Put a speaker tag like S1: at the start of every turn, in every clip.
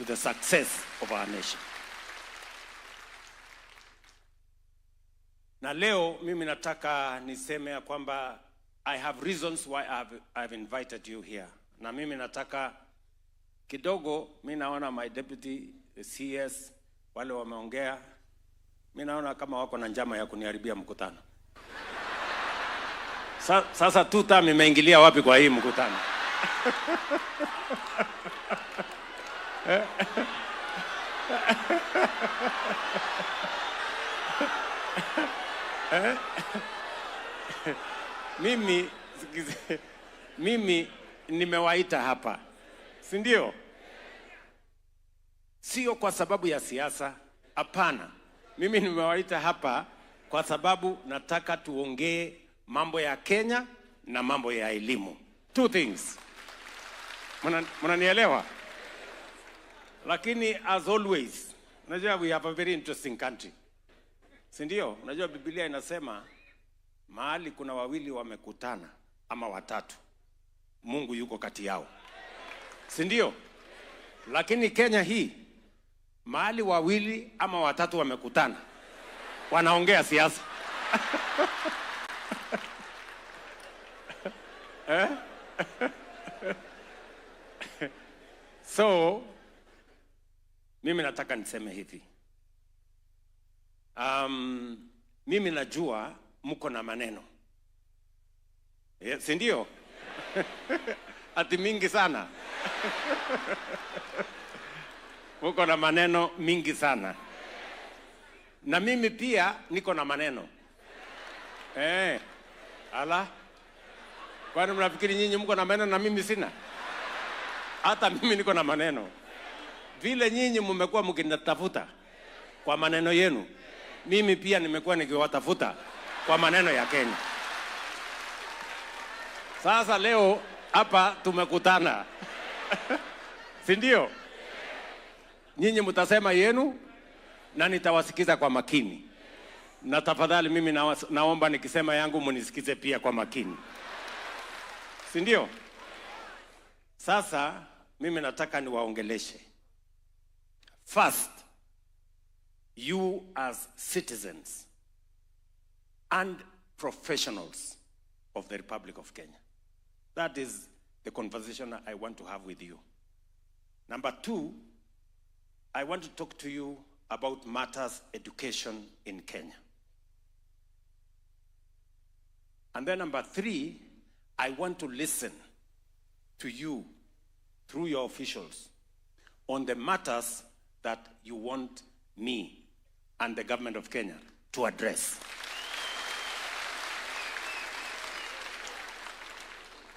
S1: to the success of our nation. Na leo mimi nataka niseme ya kwamba I have reasons why I've invited you here. Na mimi nataka kidogo, mimi naona my deputy CS wale wameongea, mimi naona kama wako na njama ya kuniharibia mkutano. Sasa tuta imeingilia wapi kwa hii mkutano? Mimi nimewaita hapa, si ndio? Sio kwa sababu ya siasa, hapana. Mimi nimewaita hapa kwa sababu nataka tuongee mambo ya Kenya na mambo ya elimu. Two things. Mnanielewa? Lakini as always, unajua we have a very interesting country. Si ndio? Unajua Biblia inasema mahali kuna wawili wamekutana ama watatu, Mungu yuko kati yao. Si ndio? Lakini Kenya hii mahali wawili ama watatu wamekutana, wanaongea siasa. So mimi nataka niseme hivi. Mimi najua mko na maneno. Si ndio? Ati mingi sana. Mko na maneno mingi sana. Na mimi pia niko na maneno. Ala. Kwani mnafikiri nyinyi mko na maneno na mimi sina? Hata mimi niko na maneno. Vile nyinyi mmekuwa mkinitafuta kwa maneno yenu, mimi pia nimekuwa nikiwatafuta kwa maneno ya Kenya. Sasa leo hapa tumekutana. Si ndio? Nyinyi mtasema yenu na nitawasikiza kwa makini. Na tafadhali mimi naomba nikisema yangu munisikize pia kwa makini. Si ndio? Sasa mimi nataka niwaongeleshe. First, you as citizens and professionals of the Republic of Kenya. That is the conversation I want to have with you. Number two, I want to talk to you about matters education in Kenya. And then number three, I want to listen to you through your officials on the matters that you want me and the government of Kenya to address.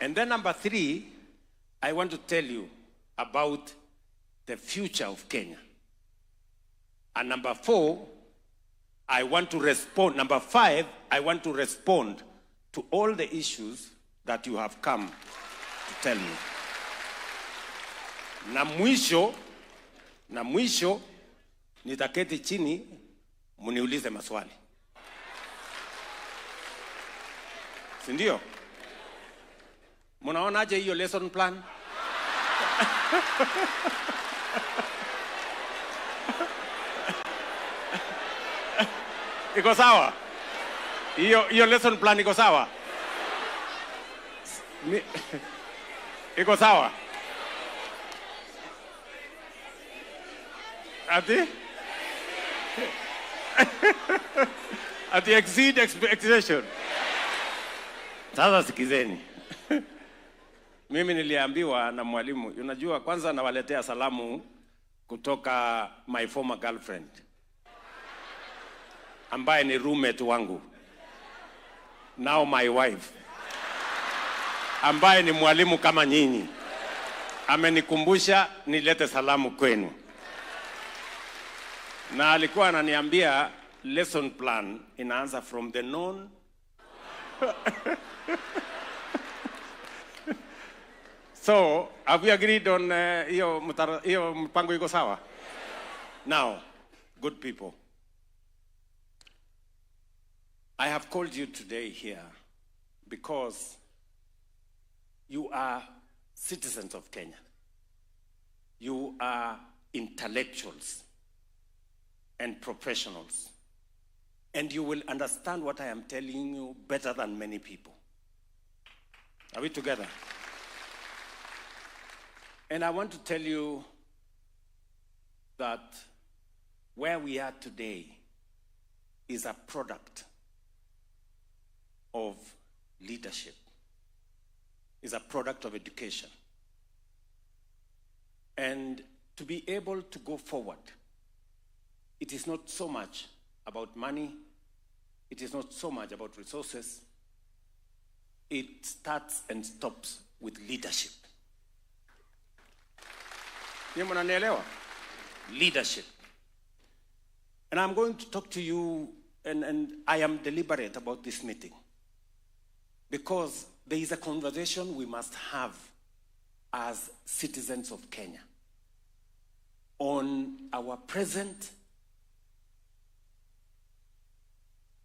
S1: And then number three, I want to tell you about the future of Kenya. And number four, I want to respond. Number five, I want to respond to all the issues that you have come to tell me. Na mwisho, nitaketi chini, muniulize maswali. Si ndio? Munaona aje hiyo lesson plan? Iko sawa? Hiyo lesson plan iko sawa? Iko sawa? Ati exceed expectation. Sasa sikizeni. Mimi niliambiwa na mwalimu, unajua kwanza nawaletea salamu kutoka my former girlfriend, ambaye ni roommate wangu, now my wife, ambaye ni mwalimu kama nyinyi. Amenikumbusha nilete salamu kwenu. Na alikuwa ananiambia lesson plan inaanza from the known. So, have we agreed on hiyo mpango iko sawa? Now, good people, I have called you today here because you are citizens of Kenya. You are intellectuals and professionals. And you will understand what I am telling you better than many people. Are we together? And I want to tell you that where we are today is a product of leadership, is a product of education. And to be able to go forward, it is not so much about money, it is not so much about resources. It starts and stops with leadership. Leadership. And I'm going to talk to you, and I am deliberate about this meeting, because there is a conversation we must have as citizens of Kenya on our present,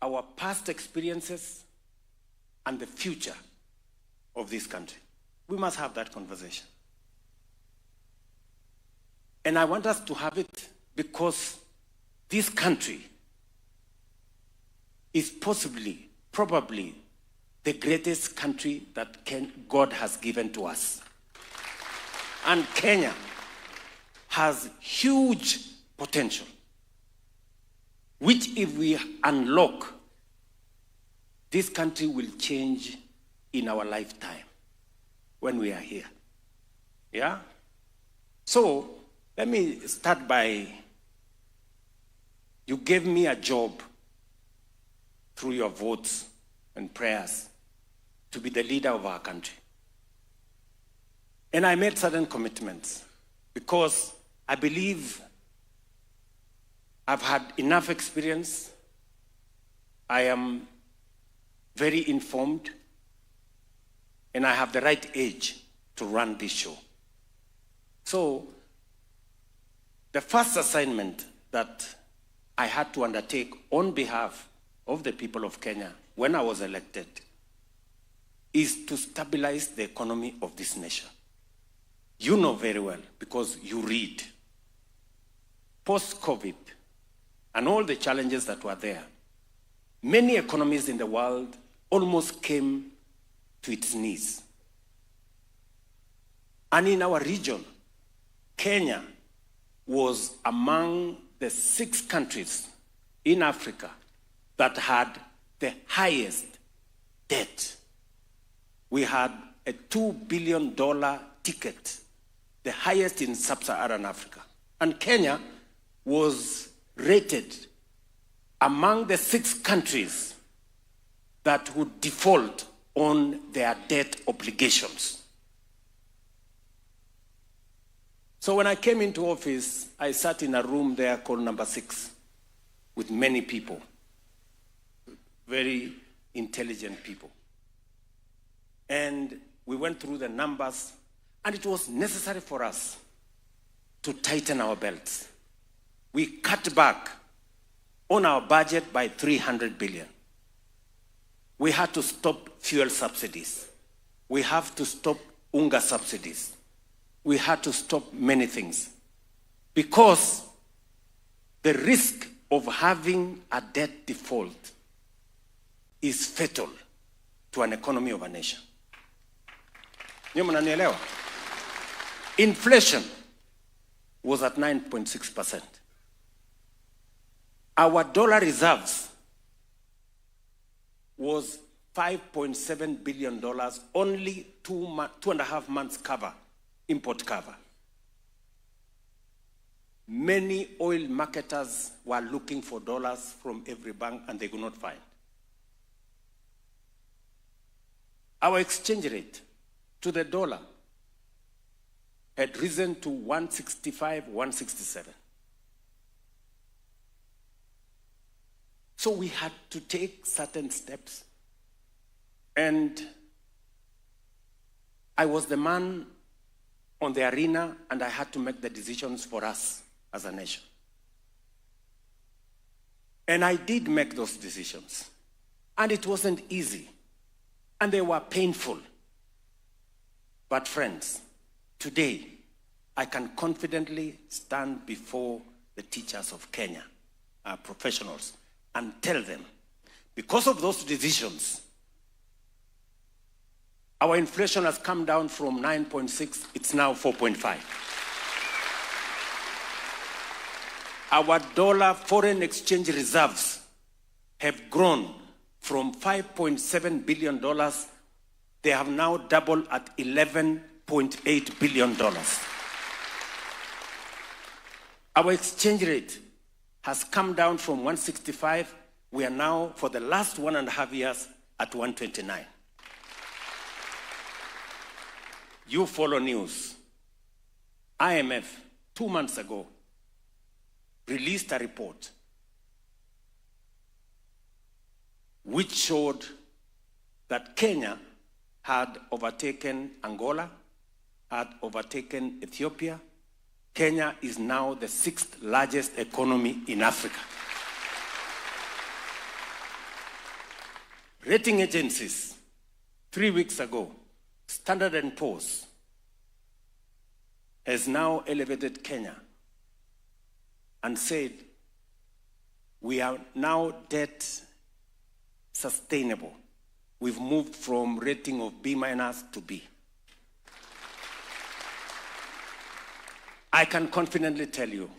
S1: our past experiences, and the future of this country. We must have that conversation. And I want us to have it because this country is probably the greatest country that God has given to us. And Kenya has huge potential, which if we unlock, this country will change in our lifetime when we are here. Yeah? So, let me start by, you gave me a job through your votes and prayers to be the leader of our country. And I made certain commitments because I believe I've had enough experience. I am very informed, and I have the right age to run this show. So, the first assignment that I had to undertake on behalf of the people of Kenya when I was elected is to stabilize the economy of this nation. You know very well, because you read. Post-COVID, and all the challenges that were there, many economies in the world almost came to its knees. And in our region, Kenya was among the 6 countries in Africa that had the highest debt. We had a $2 billion ticket, the highest in sub-Saharan Africa. And Kenya was rated among the 6 countries that would default on their debt obligations. So when I came into office, I sat in a room there called number 6 with many people, very intelligent people. And we went through the numbers, and it was necessary for us to tighten our belts. We cut back on our budget by 300 billion. We had to stop fuel subsidies. We have to stop unga subsidies. We had to stop many things because the risk of having a debt default is fatal to an economy of a nation. Inflation was at 9.6%. Our dollar reserves was $5.7 billion, only 2.5 months cover, import cover. Many oil marketers were looking for dollars from every bank and they could not find. Our exchange rate to the dollar had risen to 165, 167. So we had to take certain steps. And I was the man on the arena, and I had to make the decisions for us as a nation. And I did make those decisions. And it wasn't easy. And they were painful. But friends, today, I can confidently stand before the teachers of Kenya, our professionals, and tell them, because of those decisions, our inflation has come down from 9.6, it's now 4.5. Our dollar foreign exchange reserves have grown from $5.7 billion. They have now doubled at $11.8 billion. Our exchange rate has come down from 165. We are now, for the last 1.5 years, at 129. You follow news. IMF, 2 months ago, released a report which showed that Kenya had overtaken Angola, had overtaken Ethiopia. Kenya is now the 6th largest economy in Africa. Rating agencies, 3 weeks ago, Standard & Poor's has now elevated Kenya and said, we are now debt sustainable. We've moved from rating of B- to B. I can confidently tell you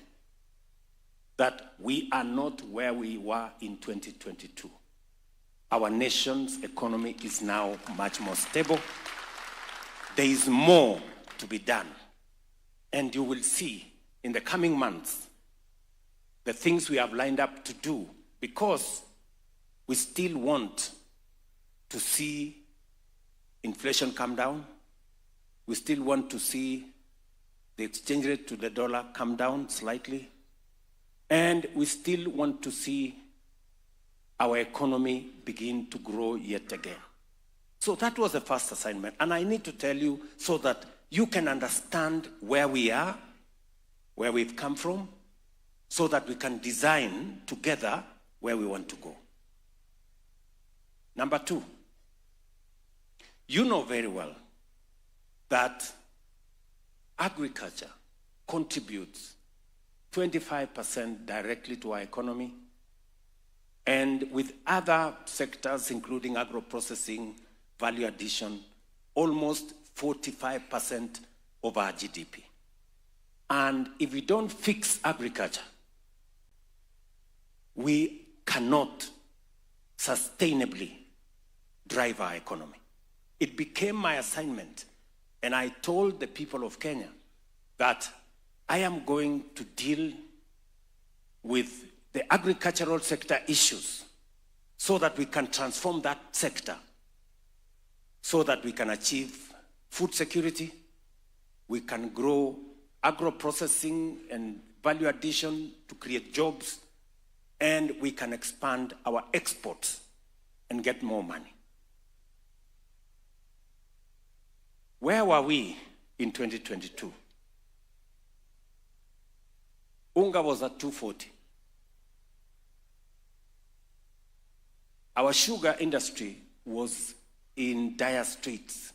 S1: that we are not where we were in 2022. Our nation's economy is now much more stable. There is more to be done. And you will see in the coming months the things we have lined up to do, because we still want to see inflation come down. We still want to see the exchange rate to the dollar come down slightly. And we still want to see our economy begin to grow yet again. So that was the first assignment. And I need to tell you so that you can understand where we are, where we've come from, so that we can design together where we want to go. Number 2, you know very well that agriculture contributes 25% directly to our economy, and with other sectors, including agro-processing, value addition, almost 45% of our GDP. And if we don't fix agriculture, we cannot sustainably drive our economy. It became my assignment, and I told the people of Kenya that I am going to deal with the agricultural sector issues so that we can transform that sector, so that we can achieve food security, we can grow agro-processing and value addition to create jobs, and we can expand our exports and get more money. Where were we in 2022? Unga was at 240. Our sugar industry was in dire straits.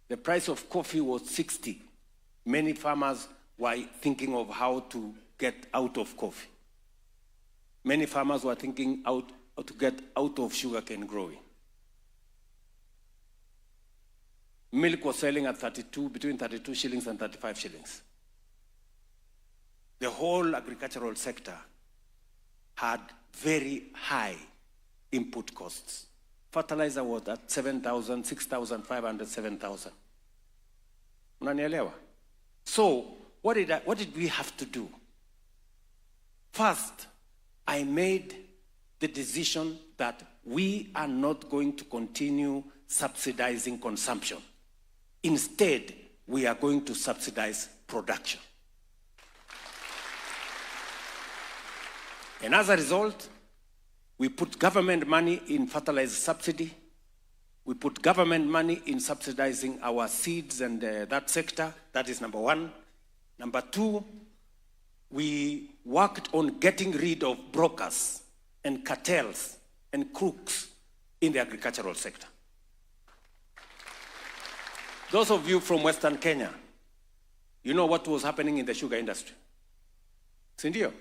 S1: The price of coffee was 60. Many farmers were thinking of how to get out of coffee. Many farmers were thinking how to get out of sugarcane growing. Milk was selling at between 32 shillings and 35 shillings. The whole agricultural sector had very high input costs. Fertilizer was at 7,000, 6,500, 7,000. Unanielewa? So, what did we have to do? First, I made the decision that we are not going to continue subsidizing consumption. Instead, we are going to subsidize production. And as a result, we put government money in fertilizer subsidy. We put government money in subsidizing our seeds and that sector. That is number 1. Number 2, we worked on getting rid of brokers and cartels and crooks in the agricultural sector. Those of you from Western Kenya, You know what was happening in the sugar industry? Sindio?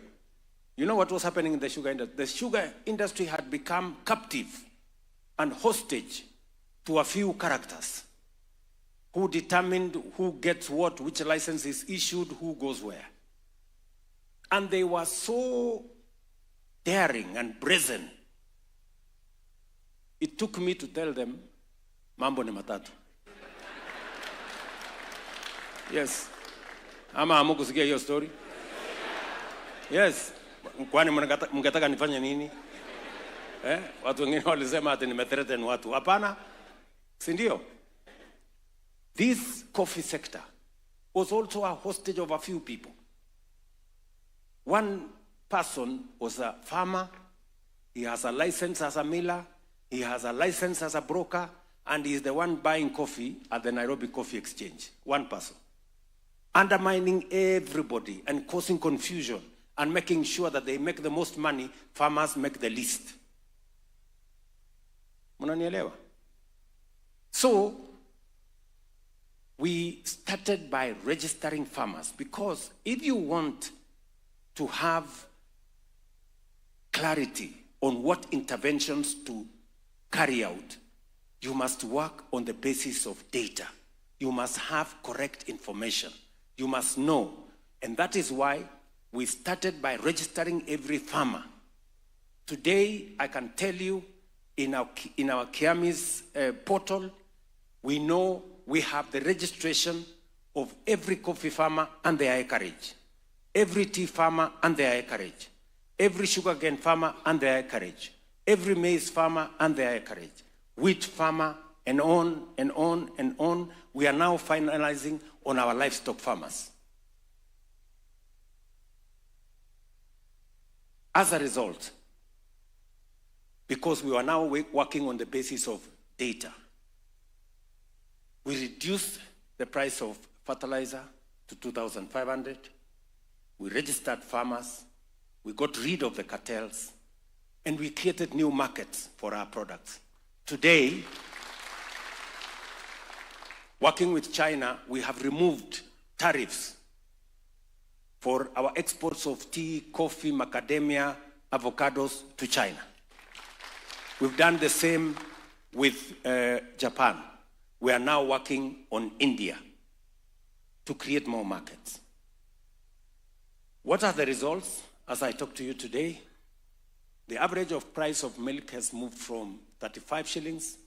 S1: You know what was happening in the sugar industry? The sugar industry had become captive and hostage to a few characters who determined who gets what, which license is issued, who goes where. And they were so daring and brazen. It took me to tell them, mambo ni matatu. Yes. Ama hamukusikia hiyo story? Yes. Kwani mngetaka nifanye nini? Watu wengine walisema ati nimethreaten watu. Hapana. Si ndio? This coffee sector was also a hostage of a few people. One person was a farmer. He has a license as a miller. He has a license as a broker. And he is the one buying coffee at the Nairobi Coffee Exchange. One person. Undermining everybody and causing confusion and making sure that they make the most money, farmers make the least. Munanielewa? So, we started by registering farmers, because if you want to have clarity on what interventions to carry out, you must work on the basis of data. You must have correct information. You must know. And that is why we started by registering every farmer. Today, I can tell you, in our Kiami's portal, we know we have the registration of every coffee farmer and their acreage, every tea farmer and their acreage, every sugarcane farmer and their acreage, every maize farmer and their acreage, wheat farmer, and on and on and on. We are now finalizing on our livestock farmers. As a result, because we are now working on the basis of data, we reduced the price of fertilizer to 2,500. We registered farmers. We got rid of the cartels. And we created new markets for our products. Today, working with China, we have removed tariffs for our exports of tea, coffee, macadamia, avocados to China. We've done the same with Japan. We are now working on India to create more markets. What are the results? As I talk to you today, the average of price of milk has moved from 35 shillings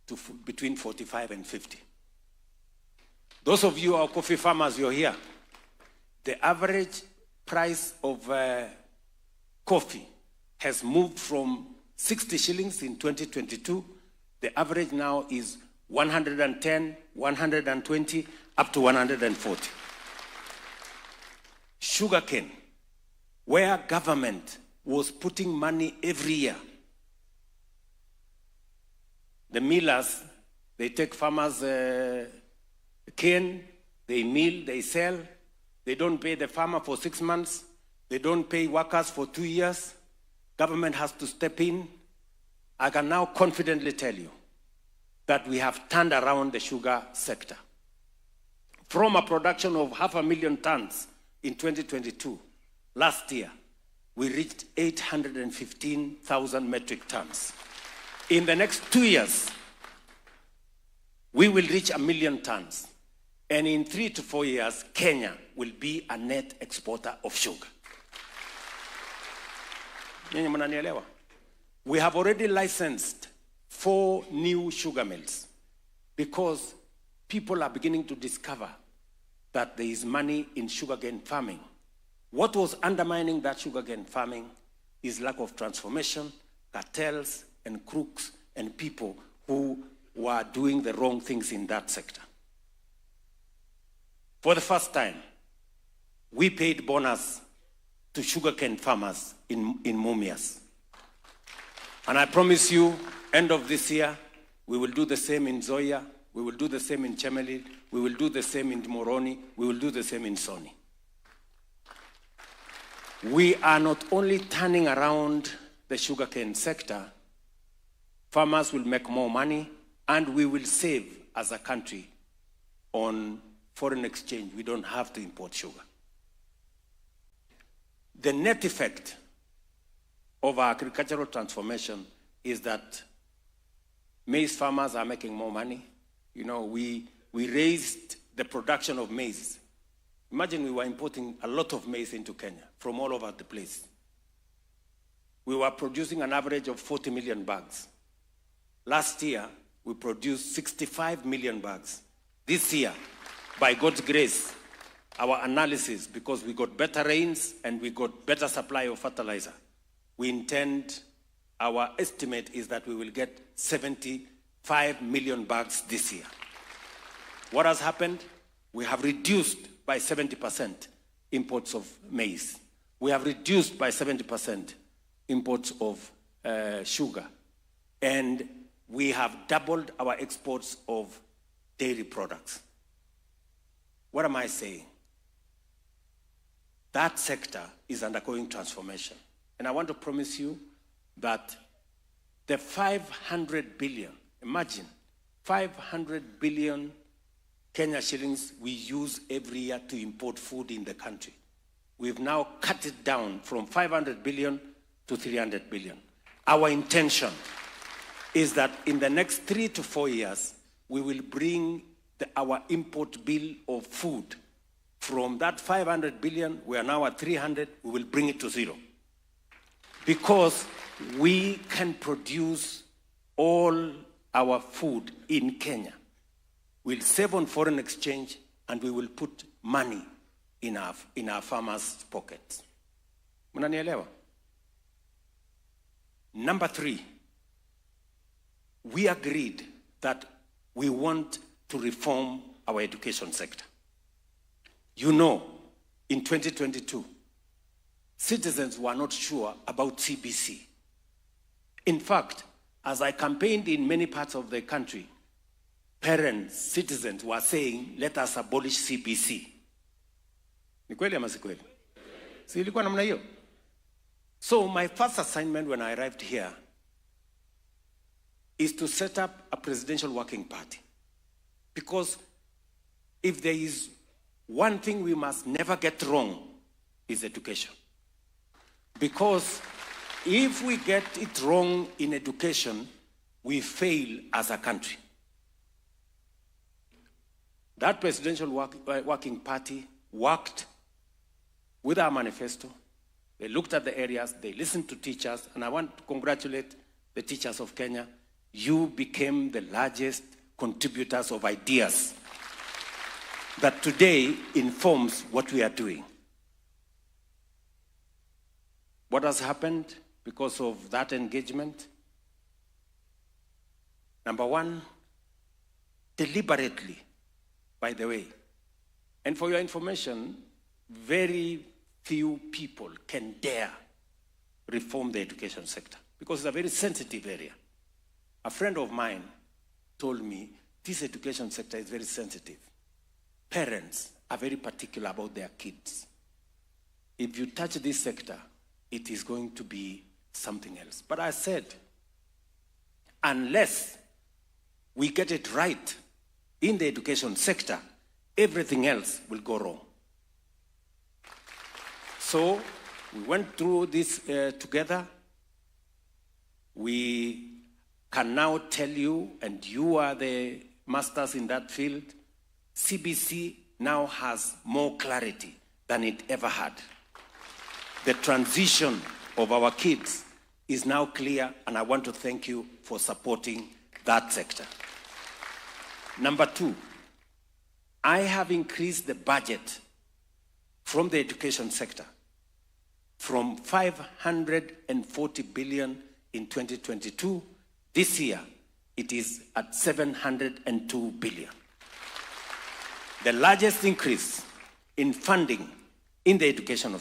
S1: to between 45 and 50. Those of you who are coffee farmers, you're here. The average price of coffee has moved from 60 shillings in 2022. The average now is 110, 120, up to 140. Sugarcane, where government was putting money every year. The millers, they take farmers' cane, they mill, they sell. They don't pay the farmer for 6 months. They don't pay workers for 2 years. Government has to step in. I can now confidently tell you that we have turned around the sugar sector. From a production of 500,000 tons in 2022, last year, we reached 815,000 metric tons. In the next 2 years, we will reach 1 million tons. And in 3 to 4 years, Kenya will be a net exporter of sugar. We have already licensed 4 new sugar mills because people are beginning to discover that there is money in sugarcane farming. What was undermining that sugarcane farming is lack of transformation, cartels, and crooks, and people who were doing the wrong things in that sector. For the first time, we paid bonus to sugarcane farmers in Mumias. And I promise you, end of this year, we will do the same in Zoya, we will do the same in Chemelil, we will do the same in Moroni, we will do the same in Soni. We are not only turning around the sugarcane sector, farmers will make more money, and we will save as a country on foreign exchange, we don't have to import sugar. The net effect of our agricultural transformation is that maize farmers are making more money. You know, we raised the production of maize. Imagine we were importing a lot of maize into Kenya from all over the place. We were producing an average of 40 million bags. Last year, we produced 65 million bags. This year, by God's grace, our analysis, because we got better rains and we got better supply of fertilizer, our estimate is that we will get 75 million bags this year. What has happened? We have reduced by 70% imports of maize. We have reduced by 70% imports of sugar. And we have doubled our exports of dairy products. What am I saying? That sector is undergoing transformation. And I want to promise you that the 500 billion, imagine, 500 billion Kenya shillings we use every year to import food in the country. We've now cut it down from 500 billion to 300 billion. Our intention is that in the next 3 to 4 years, we will bring our import bill of food from that 500 billion, we are now at 300, we will bring it to zero. Because we can produce all our food in Kenya. We'll save on foreign exchange and we will put money in our farmers' pockets. Mnanielewa? Number 3, we agreed that we want to reform our education sector. You know, in 2022, citizens were not sure about CBC. In fact, as I campaigned in many parts of the country, parents, citizens were saying, let us abolish CBC. Ni kweli ama si kweli? Si ilikuwa namna hiyo? So my first assignment when I arrived here is to set up a presidential working party. Because if there is one thing we must never get wrong, is education. Because if we get it wrong in education, we fail as a country. That presidential working party worked with our manifesto. They looked at the areas, they listened to teachers, and I want to congratulate the teachers of Kenya. You became the largest contributors of ideas that today informs what we are doing. What has happened because of that engagement? Number 1, deliberately, by the way, and for your information, very few people can dare reform the education sector because it's a very sensitive area. A friend of mine told me this education sector is very sensitive. Parents are very particular about their kids. If you touch this sector, it is going to be something else. But I said, unless we get it right in the education sector, everything else will go wrong. So we went through this together. We can now tell you, and you are the masters in that field, CBC now has more clarity than it ever had. The transition of our kids is now clear, and I want to thank you for supporting that sector. Number 2, I have increased the budget from the education sector from 540 billion in 2022. This year, it is at 702 billion. The largest increase in funding in the education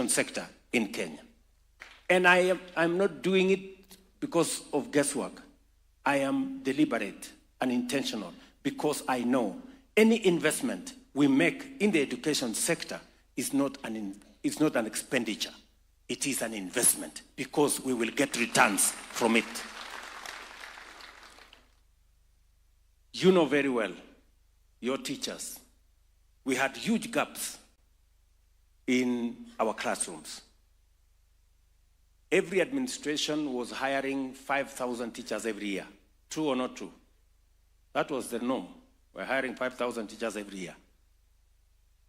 S1: sector in Kenya. And I'm not doing it because of guesswork. I am deliberate and intentional because I know any investment we make in the education sector is not an expenditure. It is an investment because we will get returns from it. You know very well, your teachers, we had huge gaps in our classrooms. Every administration was hiring 5,000 teachers every year. True or not true? That was the norm. We're hiring 5,000 teachers every year.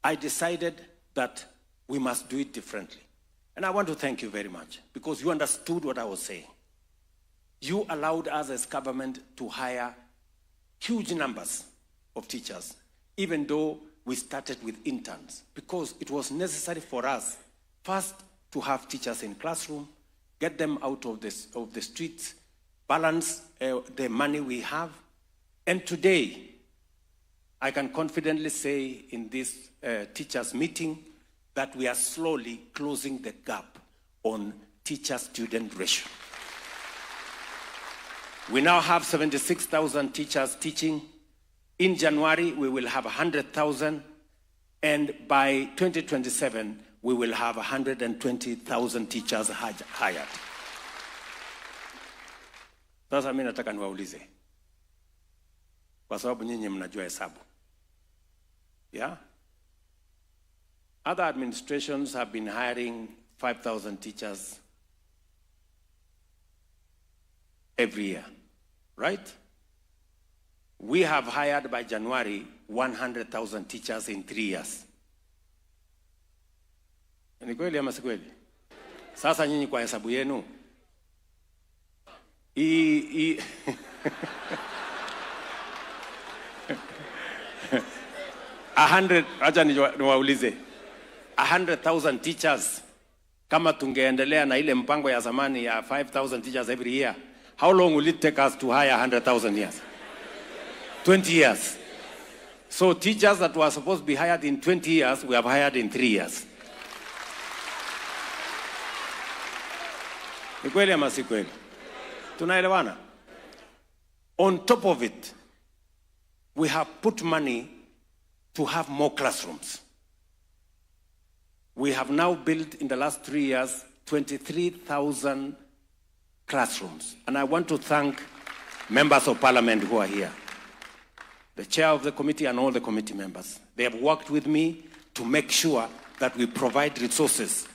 S1: I decided that we must do it differently. And I want to thank you very much because you understood what I was saying. You allowed us as government to hire huge numbers of teachers, even though we started with interns, because it was necessary for us first to have teachers in classroom, get them out of the streets, balance the money we have. And today, I can confidently say in this teachers meeting that we are slowly closing the gap on teacher-student ratio. We now have 76,000 teachers teaching. In January, we will have 100,000, and by 2027, we will have 120,000 teachers hired. Sasa mimi nataka niwaulize, kwa sababu nyinyi mnajua hesabu. Yeah? Other administrations have been hiring 5,000 teachers every year, right? We have hired by January 100,000 teachers in 3 years. Ni kweli ama si kweli? Sasa nyinyi kwa hesabu yenu 100, acha niwaulize, 100,000 teachers, kama tungeendelea na ile mpango ya zamani ya 5,000 teachers every year, how long will it take us to hire 100,000 years? 20 years. So teachers that were supposed to be hired in 20 years, we have hired in 3 years. Ni kweli ama si kweli? Tunaelewana? On top of it, we have put money to have more classrooms. We have now built in the last 3 years 23,000 classrooms. And I want to thank members of parliament who are here, the chair of the committee and all the committee members. They have worked with me to make sure that we provide resources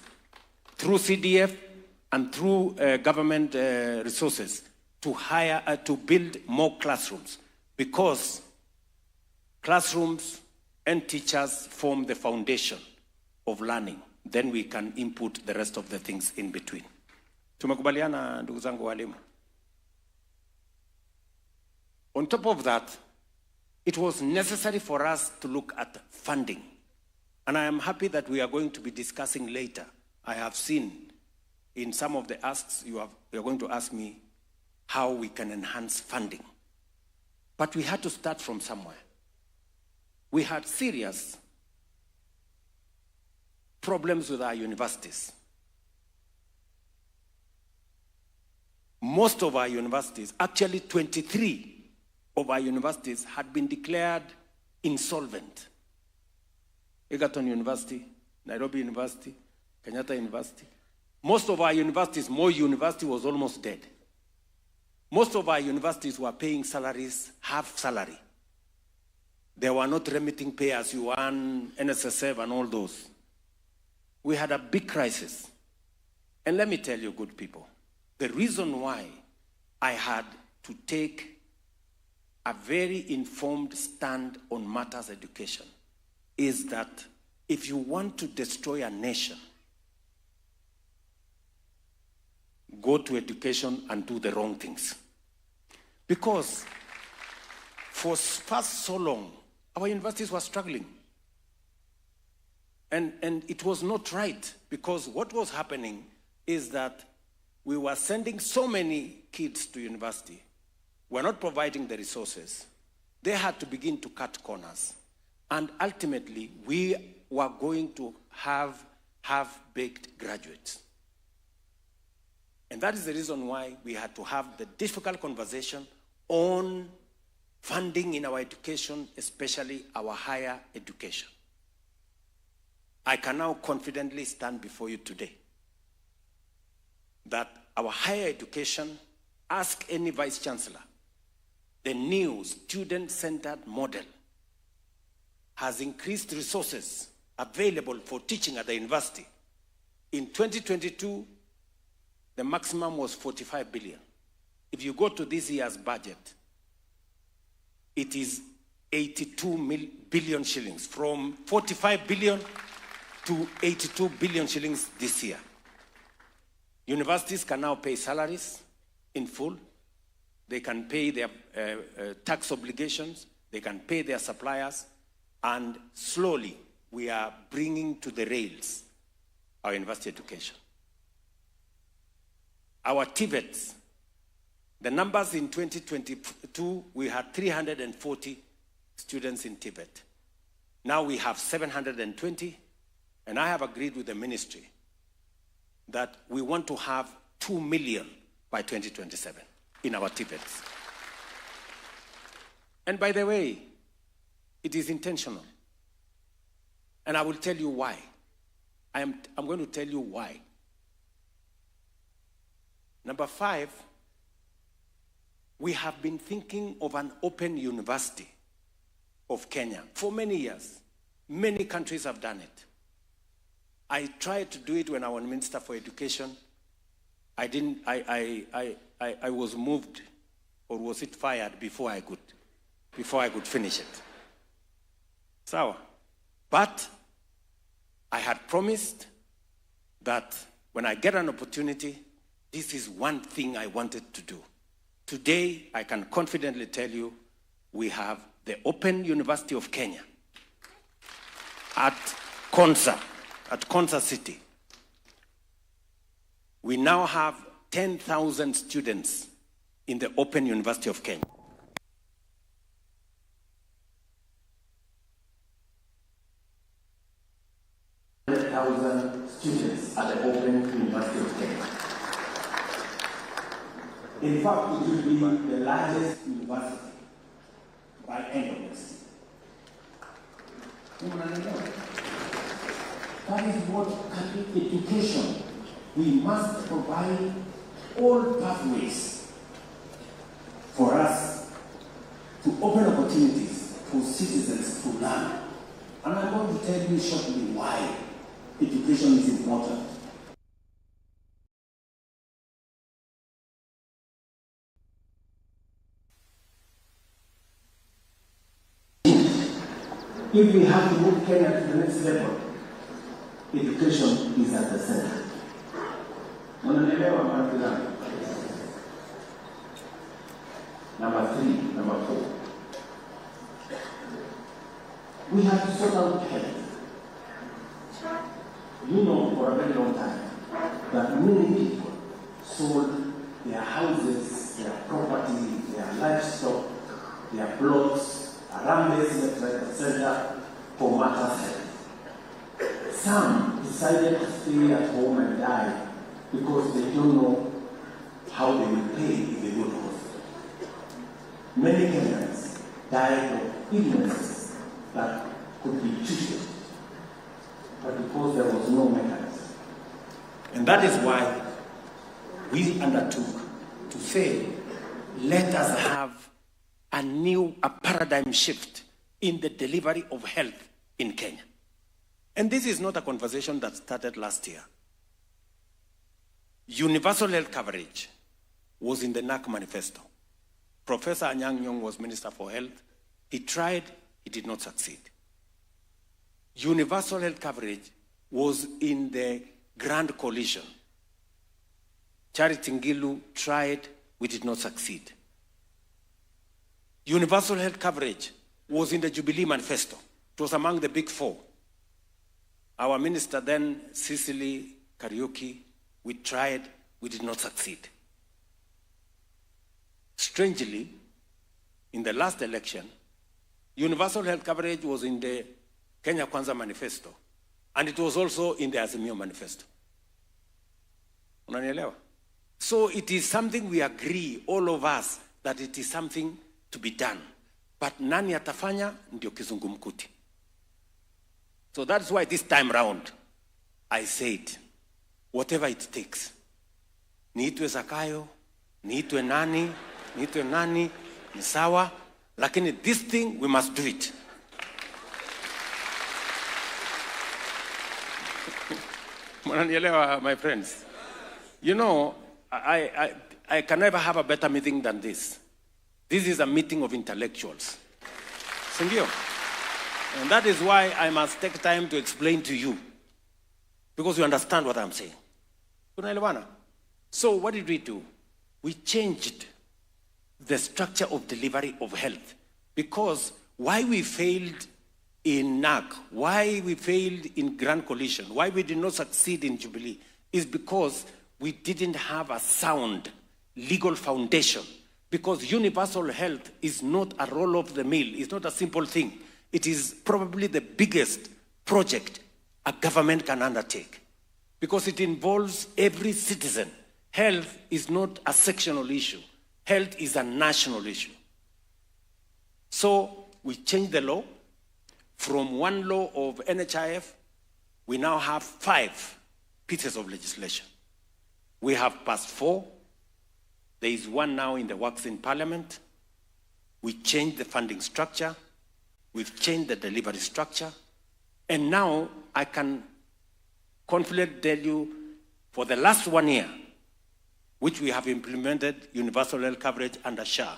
S1: through CDF and through government resources to to build more classrooms, because classrooms and teachers form the foundation of learning. Then we can input the rest of the things in between. Tumekubaliana ndugu zangu walimu. On top of that, it was necessary for us to look at funding. And I am happy that we are going to be discussing later. I have seen in some of the asks you are going to ask me how we can enhance funding. But we had to start from somewhere. We had serious problems with our universities. Most of our universities, actually 23 of our universities, had been declared insolvent. Egerton University, Nairobi University, Kenyatta University. Most of our universities, Moi University was almost dead. Most of our universities were paying salaries, half salary. They were not remitting pay as you earn, NSSF and all those. We had a big crisis. And let me tell you, good people, the reason why I had to take a very informed stand on matters education is that if you want to destroy a nation, go to education and do the wrong things. Because for past so long, our universities were struggling. And it was not right, because what was happening is that we were sending so many kids to university. We're not providing the resources. They had to begin to cut corners. And ultimately, we were going to have half-baked graduates. And that is the reason why we had to have the difficult conversation on funding in our education, especially our higher education. I can now confidently stand before you today that our higher education, ask any vice chancellor, the new student-centered model has increased resources available for teaching at the university. In 2022, the maximum was 45 billion. If you go to this year's budget, it is 82 billion shillings, from 45 billion to 82 billion shillings this year. Universities can now pay salaries in full. They can pay their tax obligations. They can pay their suppliers. And slowly, we are bringing to the rails our university education. Our TVETs, the numbers in 2022, we had 340 students in TVET. Now we have 720, and I have agreed with the ministry that we want to have 2 million by 2027 in our TVETs. And by the way, it is intentional. And I will tell you why. I'm going to tell you why. Number 5, we have been thinking of an open university of Kenya for many years. Many countries have done it. I tried to do it when I was Minister for Education. I was moved, or was it fired before I could finish it. So, but I had promised that when I get an opportunity, this is one thing I wanted to do. Today, I can confidently tell you, we have the Open University of Kenya at Konza City. We now have 10,000 students in the Open University of Kenya. Students at the Open University of Kenya. In fact, it will be the largest university by end of this. That is what Catholic education. We must provide all pathways for us to open opportunities for citizens to learn. And I'm going to tell you shortly why education is important. If we have to move Kenya to the next level, education is at the center. Number 4. We have to sort out health. You know for a very long time that many people sold their houses, their property, their livestock, their plots, around this center for matters health. Some decided to stay at home and die because they don't know how they will pay if they go to hospital. Many Kenyans died of illnesses that could be treated, but because there was no mechanism. And that is why we undertook to say, let us have a paradigm shift in the delivery of health in Kenya. And this is not a conversation that started last year. Universal health coverage was in the NAC manifesto. Professor Anyang' Nyong'o was Minister for Health. He tried, he did not succeed. Universal health coverage was in the Grand Coalition. Charity Ngilu tried, we did not succeed. Universal health coverage was in the Jubilee Manifesto. It was among the big 4. Our minister then, Cecily Kariuki, we tried, we did not succeed. Strangely, in the last election, universal health coverage was in the Kenya Kwanza Manifesto, and it was also in the Azimio Manifesto. Unanielewa? So it is something we agree, all of us, that it is something to be done. But nani atafanya ndio kizungumkuti. So that's why this time round, I said, whatever it takes. Niitwe Zakayo, niitwe nani, ni sawa, lakini this thing, we must do it. Mnanielewa, my friends? You know, I can never have a better meeting than this. This is a meeting of intellectuals. Sindio? And that is why I must take time to explain to you, because you understand what I'm saying. So what did we do? We changed the structure of delivery of health, because why we failed in NAC, why we failed in Grand Coalition, why we did not succeed in Jubilee, is because we didn't have a sound legal foundation. Because universal health is not a roll of the mill, it's not a simple thing. It is probably the biggest project a government can undertake, because it involves every citizen. Health is not a sectional issue. Health is a national issue. So we changed the law. From one law of NHIF, we now have 5 pieces of legislation. We have passed 4. There is one now in the works in Parliament. We changed the funding structure. We've changed the delivery structure. And now I can confidently tell you, for the last 1 year, which we have implemented universal health coverage under SHA.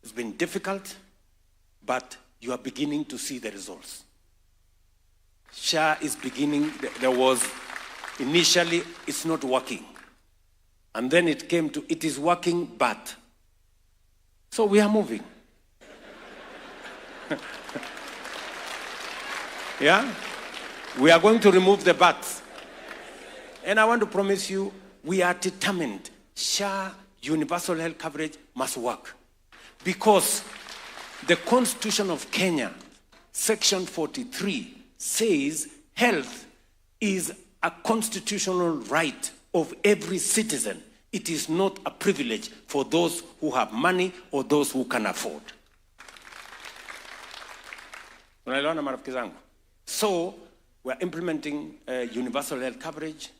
S1: It's been difficult, but you are beginning to see the results. SHA is beginning, there was initially, it's not working. And then it came to, it is working, but. So we are moving. Yeah? We are going to remove the buts. And I want to promise you, we are determined. SHA, universal health coverage, must work. Because the Constitution of Kenya, Section 43, says health is a constitutional right of every citizen. It is not a privilege for those who have money or those who can afford. So, we're implementing universal health coverage.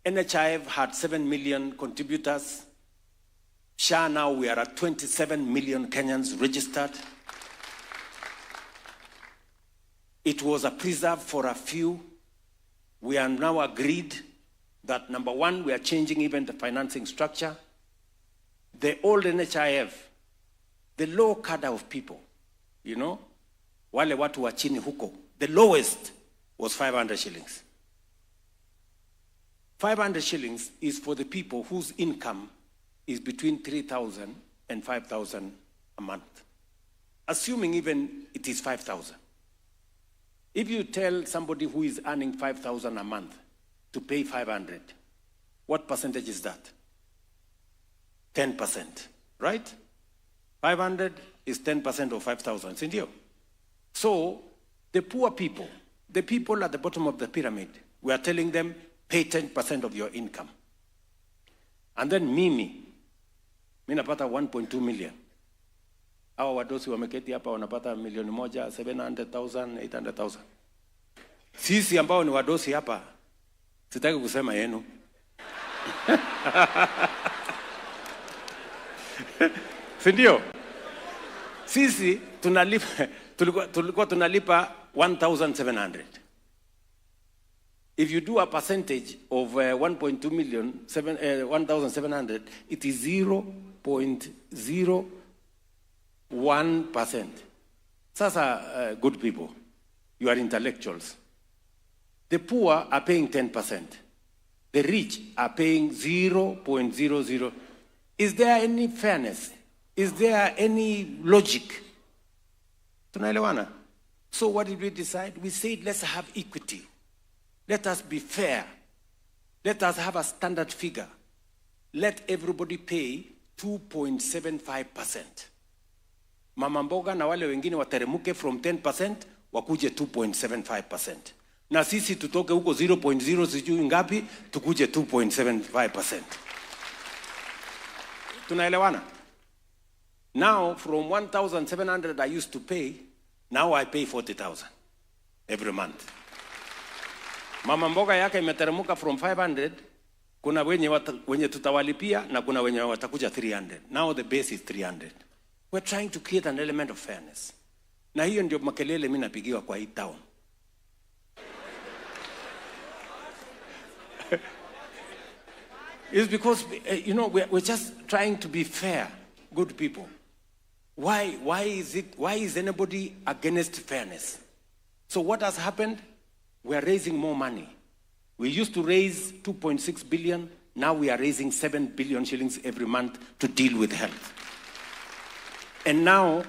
S1: NHIF had 7 million contributors. SHA now we are at 27 million Kenyans registered. It was a preserve for a few. We are now agreed that, number one, we are changing even the financing structure. The old NHIF, the low cadre of people, you know, wale watu wa chini huko, the lowest was 500 shillings. 500 shillings is for the people whose income is between 3,000 and 5,000 a month. Assuming even it is 5,000. If you tell somebody who is earning 5,000 a month to pay 500, what percentage is that? 10%, right? 500 is 10% of 5,000, isn't it? So the poor people, the people at the bottom of the pyramid, we are telling them, pay 10% of your income. And then mimi napata 1.2 million. Hawa wadosi wameketi hapa wanapata 1,100,000, 700,000, 800,000. Sisi ambao ni wadosi hapa, sitaki kusema yenu. Sindio? Sisi tulikuwa tunalipa 1,700. If you do a percentage of 1.2 million, 1,700, it is 0.01%. Sasa, good people, you are intellectuals. The poor are paying 10%. The rich are paying 0.00. Is there any fairness? Is there any logic? Tunaelewana? So what did we decide? We said, let's have equity. Let us be fair. Let us have a standard figure. Let everybody pay 2.75%. Mama mboga na wale wengine wateremuke from 10% wakuje 2.75%. Na sisi tutoke huko 0.0 sijui ngapi tukuje 2.75%. Tunaelewana? Now from 1,700 I used to pay, now I pay 40,000 every month. Mama mboga yake imeteremuka from 500, kuna wenye tutawalipia na kuna wenye watakuja 300. Now the base is 300. We're trying to create an element of fairness. Na hiyo ndio makelele mimi napigiwa kwa hii town. It's because, you know, we're just trying to be fair, good people. Why is anybody against fairness? So what has happened? We are raising more money. We used to raise 2.6 billion. Now we are raising 7 billion shillings every month to deal with health. And now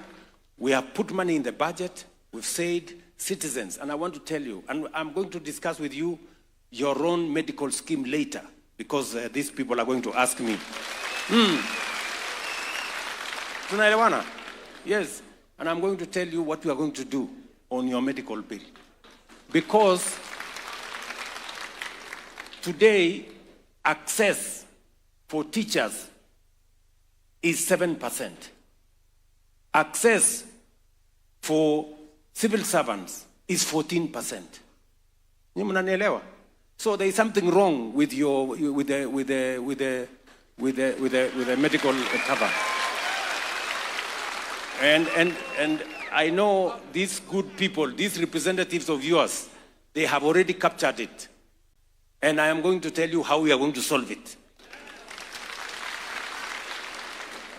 S1: we have put money in the budget. We've said citizens, and I want to tell you, and I'm going to discuss with you your own medical scheme later, because these people are going to ask me. Tunaelewana? Yes, and I'm going to tell you what we are going to do on your medical bill. Because today, access for teachers is 7%. Access for civil servants is 14%. So there is something wrong with the medical cover. And I know these good people, these representatives of yours, they have already captured it. And I am going to tell you how we are going to solve it.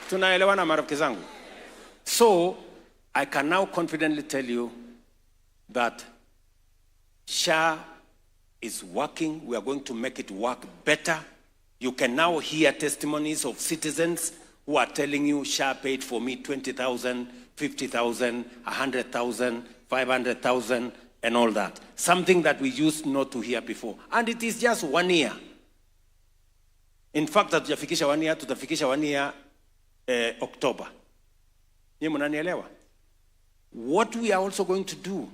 S1: Tunaelewana marafiki zangu? So, I can now confidently tell you that SHA is working. We are going to make it work better. You can now hear testimonies of citizens who are telling you SHA paid for me 20,000, 50,000, 100,000, 500,000, and all that. Something that we used not to hear before. And it is just 1 year. In fact, tutafikisha 1 year, tutafikisha 1 year October. What we are also going to do,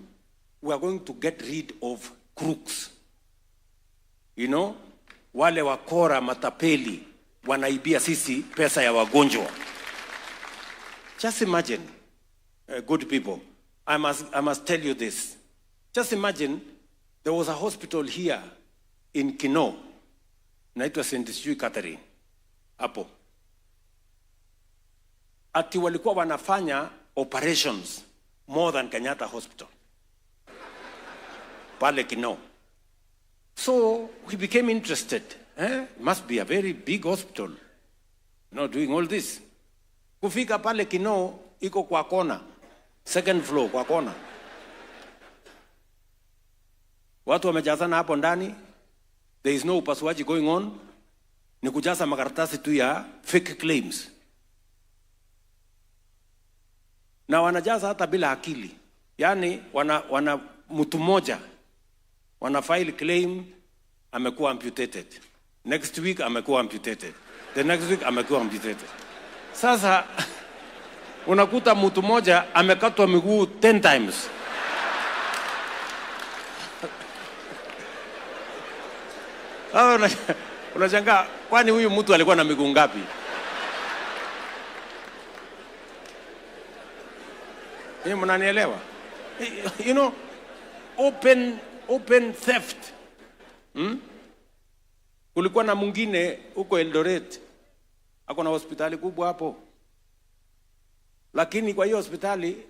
S1: we are going to get rid of crooks. You know, wale wakora matapeli wanaibia sisi pesa ya wagonjwa. Just imagine, good people, I must tell you this. Just imagine there was a hospital here in Kino, naitwa St. Catherine, hapo. Ati walikuwa wanafanya operations more than Kenyatta Hospital. Pale Kino. So we became interested. It must be a very big hospital, doing all this. Kufika pale Kino, iko kwa kona. Second floor kwa kona. Watu wamejazana hapo ndani. There is no upasuaji going on. Ni kujaza makaratasi tu ya fake claims. Na wanajaza hata bila akili. Yani wana mtu mmoja wana file claim amekuwa amputated. Next week amekuwa amputated. The next week amekuwa amputated. Sasa unakuta mtu mmoja amekatwa miguu 10 times. Unashangaa kwani huyu mtu alikuwa na miguu ngapi? Mnanielewa? You know, open theft. Kulikuwa na mwingine huko Eldoret. Ako na hospitali kubwa hapo. Lakini kwa hiyo hospitali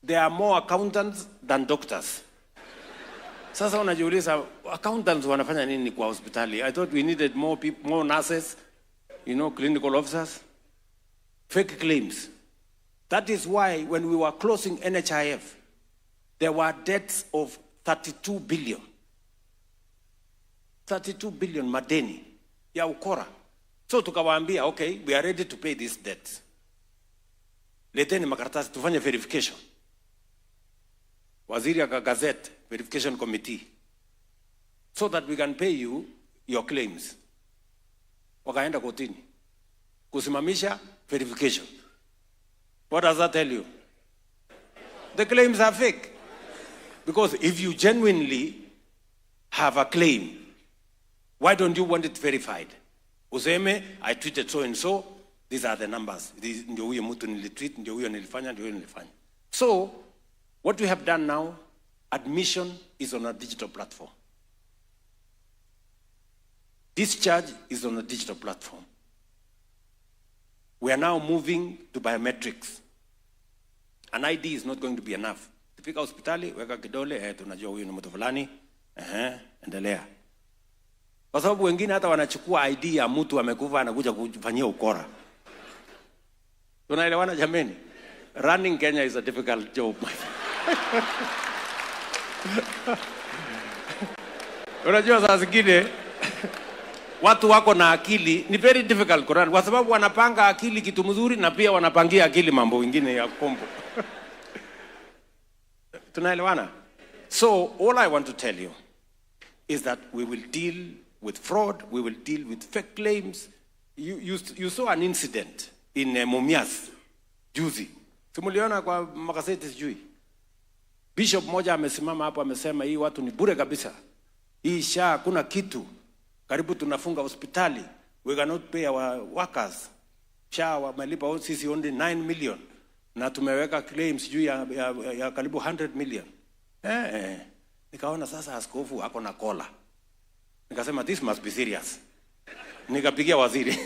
S1: there are more accountants than doctors. Sasa unajiuliza accountants wanafanya nini kwa hospitali? I thought we needed more people, more nurses, clinical officers. Fake claims. That is why when we were closing NHIF, there were debts of 32 billion. 32 billion madeni ya ukora. So tukawaambia, okay, we are ready to pay these debts. Leteni makaratasi tufanye verification. Waziri akagazette verification committee so that we can pay you your claims. Wakaenda kotini kusimamisha verification. What does that tell you? The claims are fake. Because if you genuinely have a claim, why don't you want it verified? Useme, I tweeted so and so, these are the numbers. Ndio huyo mtu nilitweet, ndio huyo nilifanya, ndio huyo nilifanya. So, what we have done now, admission is on a digital platform. Discharge is on a digital platform. We are now moving to biometrics. An ID is not going to be enough. Fika hospitali, weka kidole, tunajua huyu ni mtu fulani, endelea. Kwa sababu wengine hata wanachukua ID ya mtu amekufa anakuja kufanyia ukora. Tunaelewana jameni? Running Kenya is a difficult job, my friend. Unajua saa zingine watu wako na akili ni very difficult kurun kwa sababu wanapanga akili kitu mzuri na pia wanapangia akili mambo mengine ya kombo. Tunaelewana? So all I want to tell you is that we will deal with fraud, we will deal with fake claims. You saw an incident in Mumias juzi. Simuliona kwa magazeti sijui. Bishop moja amesimama hapo amesema hii watu ni bure kabisa. Hii sha kuna kitu. Karibu tunafunga hospitali. We cannot pay our workers. Sha wamelipa sisi only 9 million. Na tumeweka claims juu ya karibu 100 million. Nikaona sasa askofu ako na kola. Nikasema this must be serious. Nikapigia waziri.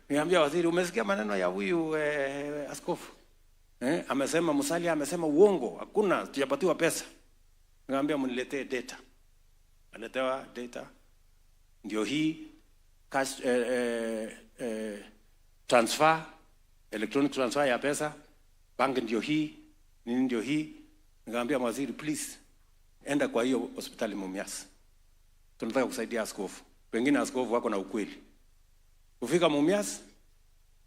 S1: Niambia waziri umesikia maneno ya huyu askofu? Amesema Musalia amesema uongo, hakuna tujapatiwa pesa. Nikamwambia mniletee data. Aletewa data. Ndio hii cash transfer, electronic transfer ya pesa, bank ndio hii, nini ndio hii. Nikamwambia waziri please enda kwa hiyo hospitali Mumias. Tunataka kusaidia askofu. Pengine askofu wako na ukweli. Kufika Mumias,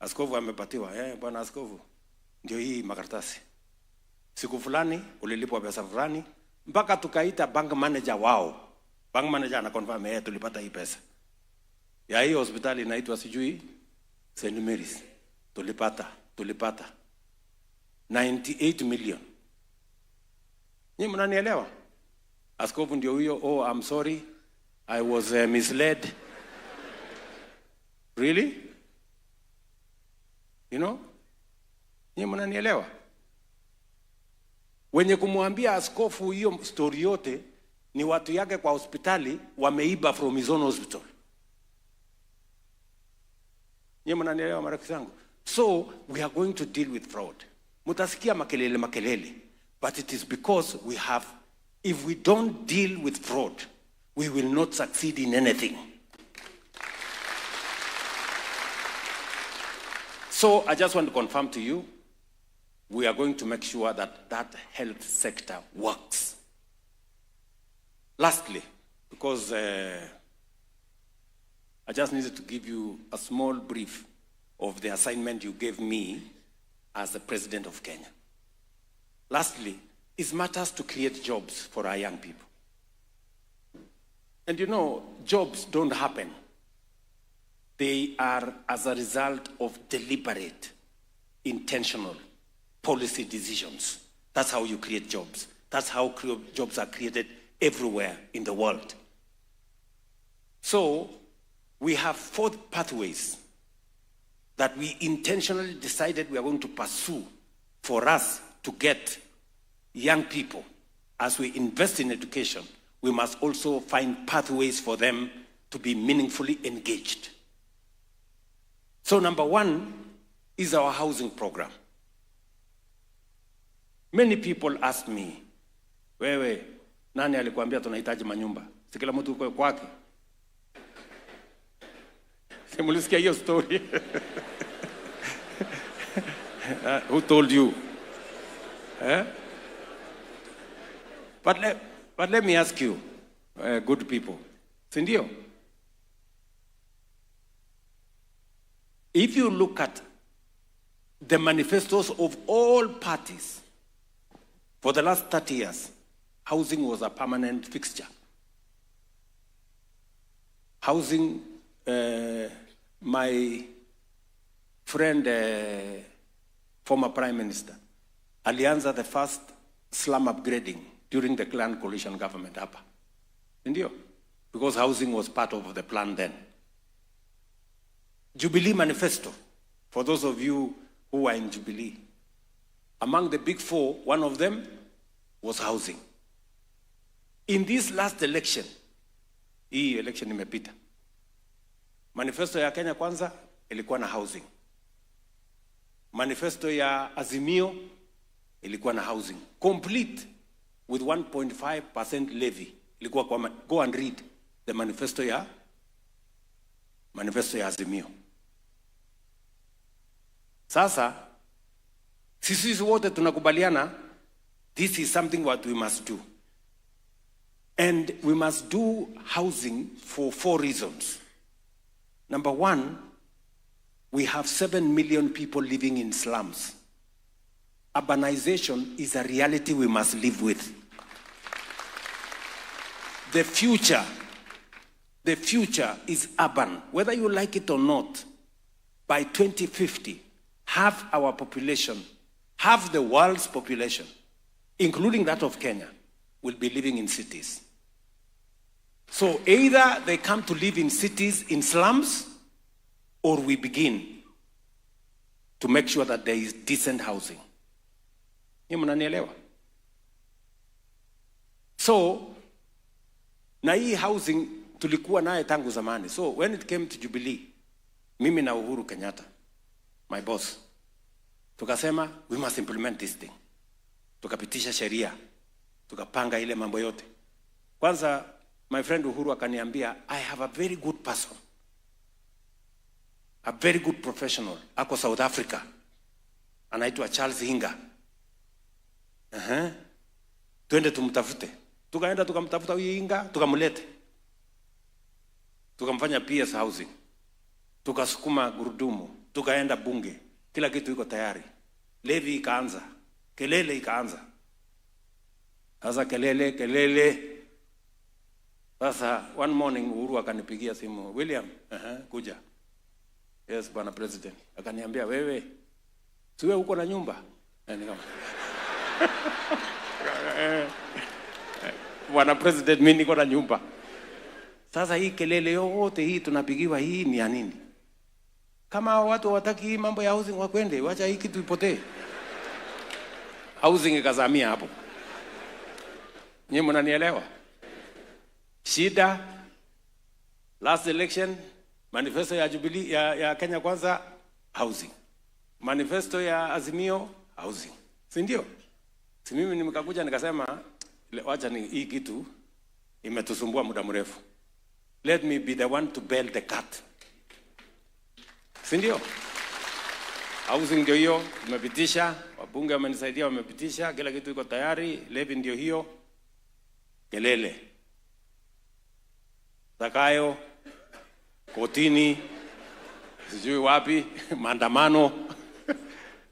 S1: askofu amepatiwa, bwana askofu, ndio hii makaratasi. Siku fulani ulilipwa pesa fulani, mpaka tukaita bank manager wao. Bank manager ana confirm tulipata hii pesa. Ya hiyo hospitali inaitwa sijui St. Mary's. Tulipata 98 million. Ni mnanielewa? Askofu ndio huyo, I'm sorry. I was misled. Really? You know? Ni mnanielewa? Wenye kumwambia askofu hiyo story yote ni watu yake kwa hospitali wameiba from his own hospital. Ni mnanielewa marafiki zangu? So we are going to deal with fraud. Mutasikia makelele, but it is because we have, if we don't deal with fraud, we will not succeed in anything. So I just want to confirm to you, we are going to make sure that that health sector works. Lastly, because I just needed to give you a small brief of the assignment you gave me as the President of Kenya. Lastly, it matters to create jobs for our young people. And you know, jobs don't happen. They are as a result of deliberate, intentional policy decisions. That's how you create jobs. That's how jobs are created everywhere in the world. So we have 4 pathways that we intentionally decided we are going to pursue for us to get young people. As we invest in education, we must also find pathways for them to be meaningfully engaged. So number 1 is our housing program. Many people ask me, wewe, nani alikuambia tunahitaji manyumba? Si kila mtu uko kwake. Simulisikia hiyo story. Who told you? But let me ask you, good people. Sindio? If you look at the manifestos of all parties, for the last 30 years, housing was a permanent fixture. Housing, my friend, former Prime Minister, alianza the first slum upgrading during the Clan Coalition government hapa. Indio? Because housing was part of the plan then. Jubilee Manifesto, for those of you who are in Jubilee. Among the big 4, one of them was housing. In this last election, hii election imepita, manifesto ya Kenya Kwanza ilikuwa na housing. Manifesto ya Azimio ilikuwa na housing. Complete with 1.5% levy. Ilikuwa kwa, go and read the manifesto ya manifesto ya Azimio. Sasa sisi wote tunakubaliana this is something what we must do. And we must do housing for 4 reasons. Number 1, we have 7 million people living in slums. Urbanization is a reality we must live with. The future is urban. Whether you like it or not, by 2050, half our population, half the world's population, including that of Kenya, will be living in cities. So either they come to live in cities, in slums, or we begin to make sure that there is decent housing. Ni mnanielewa? So, na hii housing tulikuwa naye tangu zamani. So when it came to Jubilee, mimi na Uhuru Kenyatta, my boss, tukasema we must implement this thing. Tukapitisha sheria, tukapanga ile mambo yote. Kwanza my friend Uhuru akaniambia, I have a very good person, a very good professional, ako South Africa, anaitwa Charles Hinga. Tuende tumtafute. Tukaenda tukamtafuta huyu Hinga, tukamlete. Tukamfanya PS housing. Tukasukuma gurudumu, tukaenda bunge. Kila kitu iko tayari. Levi ikaanza, kelele ikaanza. Sasa kelele. Sasa one morning Uhuru akanipigia simu, William, kuja. Yes, Bwana President. Akaniambia, wewe, siwe uko na nyumba? Nikama Bwana President, mimi niko na nyumba. Sasa hii kelele yote hii tunapigiwa, hii ni ya nini? Kama watu wataki hii mambo ya housing wakwende, wacha hii kitu ipotee. Housing ikazamia hapo. Nyinyi mnanielewa? Shida, last election, manifesto ya Jubilee ya Kenya Kwanza, housing. Manifesto ya Azimio, housing. Si ndio? Si mimi nimekakuja nikasema, wacha ni hii kitu imetusumbua muda mrefu. Let me be the one to bail the cat. Si ndio? Housing ndio hiyo, tumepitisha, wabunge wamenisaidia wamepitisha, kila kitu iko tayari, levy ndio hiyo. Kelele. Zakayo, kotini, sijui wapi, maandamano.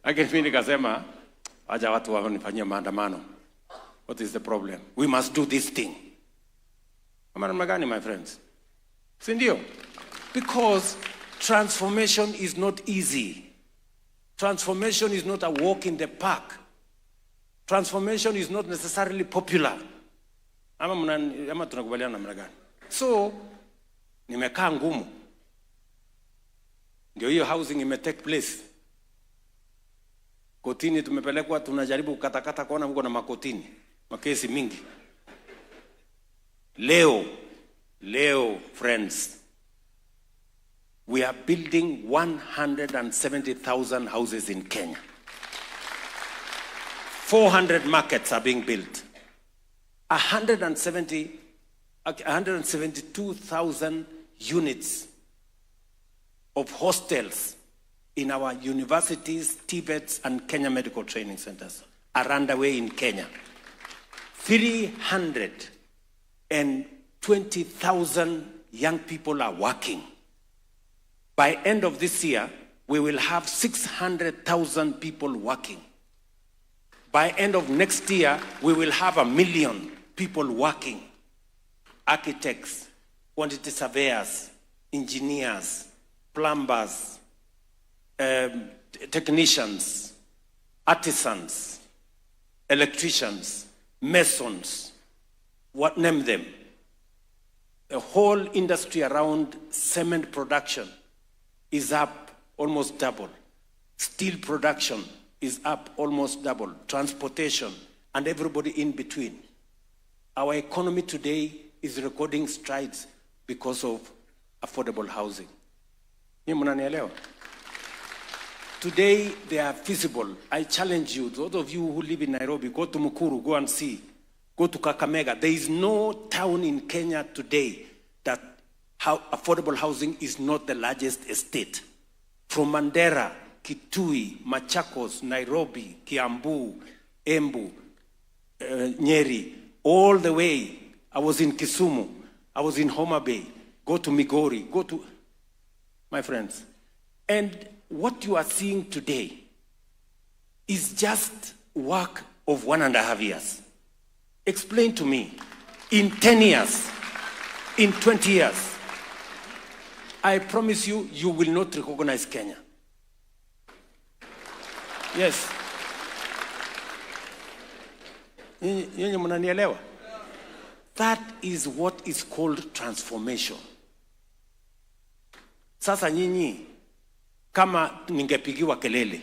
S1: Lakini mimi nikasema, acha watu wanifanyie maandamano. What is the problem? We must do this thing. Kama namna gani, my friends? Si ndio? Because transformation is not easy. Transformation is not a walk in the park. Transformation is not necessarily popular. Ama tunakubaliana namna gani? So, nimekaa ngumu. Ndio hiyo housing take place. Kotini tumepelekwa, tunajaribu kukatakata kuona mko na makotini. Makesi mingi. Leo, friends, we are building 170,000 houses in Kenya. 400 markets are being built. 172,000 units of hostels in our universities, TVETs, and Kenya medical training centers are underway in Kenya. 320,000 young people are working. By end of this year, we will have 600,000 people working. By end of next year, we will have 1 million people working. Architects, quantity surveyors, engineers, plumbers, technicians, artisans, electricians, masons, what name them. The whole industry around cement production is up almost double. Steel production is up almost double. Transportation and everybody in between. Our economy today is recording strides because of affordable housing. Ni mnanielewa? Today they are feasible. I challenge you, those of you who live in Nairobi, go to Mukuru, go and see. Go to Kakamega. There is no town in Kenya today that affordable housing is not the largest estate. From Mandera, Kitui, Machakos, Nairobi, Kiambu, Embu, Nyeri, all the way. I was in Kisumu, I was in Homa Bay, go to Migori, go to, my friends. And what you are seeing today is just work of 1.5 years. Explain to me, in 10 years, in 20 years, I promise you, you will not recognize Kenya. Yes. Nyinyi mnanielewa? That is what is called transformation. Sasa nyinyi, kama ningepigiwa kelele,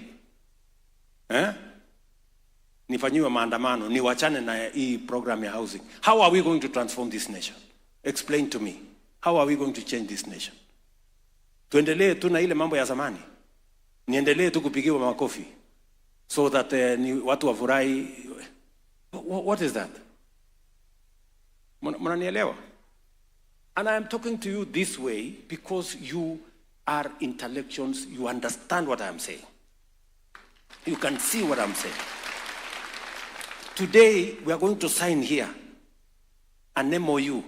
S1: nifanyiwe maandamano, niwachane na hii program ya housing, how are we going to transform this nation? Explain to me. How are we going to change this nation? Tuendelee tu na ile mambo ya zamani? Niendelee tu kupigiwa makofi so that ni watu wafurahi? What is that? Mnanielewa? And I am talking to you this way because you are intellectuals, you understand what I am saying. You can see what I'm saying. Today, we are going to sign here an MOU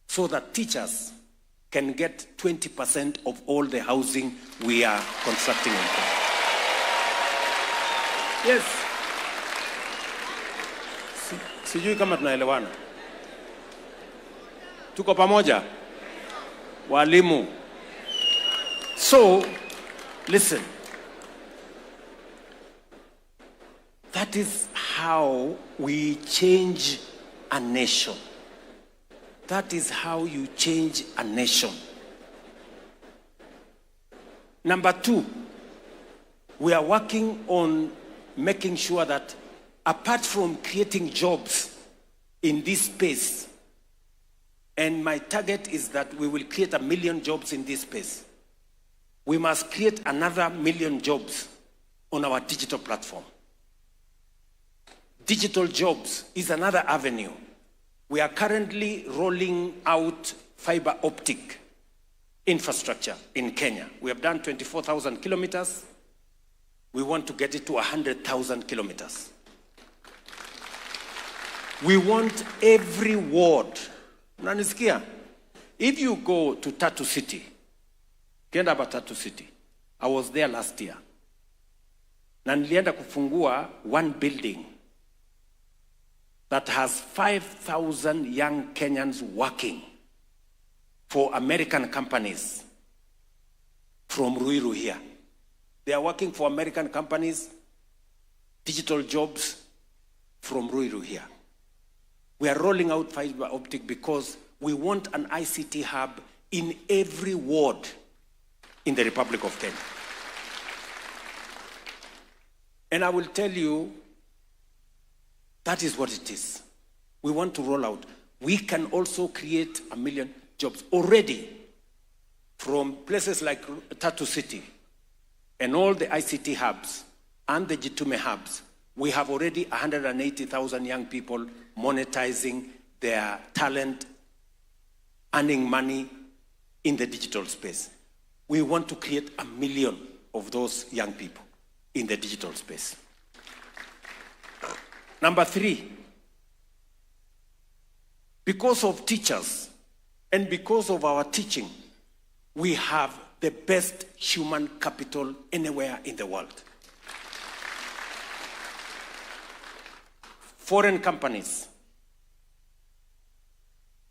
S1: so that teachers can get 20% of all the housing we are constructing in Kenya. Yes. Sijui kama tunaelewana. Tuko pamoja? Walimu. So, listen. That is how we change a nation. That is how you change a nation. Number 2, we are working on making sure that apart from creating jobs in this space, and my target is that we will create 1 million jobs in this space, we must create another 1 million jobs on our digital platform. Digital jobs is another avenue. We are currently rolling out fiber optic infrastructure in Kenya. We have done 24,000 kilometers. We want to get it to 100,000 kilometers. We want every ward. Unanisikia? If you go to Tatu City, Kenda ba Tatu City, I was there last year. Na nilienda kufungua one building that has 5,000 young Kenyans working for American companies from Ruiru here. They are working for American companies, digital jobs from Ruiru here. We are rolling out fiber optic because we want an ICT hub in every ward in the Republic of Kenya. And I will tell you, that is what it is. We want to roll out. We can also create 1 million jobs already from places like Tatu City and all the ICT hubs and the Jitume hubs. We have already 180,000 young people monetizing their talent, earning money in the digital space. We want to create 1 million of those young people in the digital space. Number 3, because of teachers and because of our teaching, we have the best human capital anywhere in the world. Foreign companies,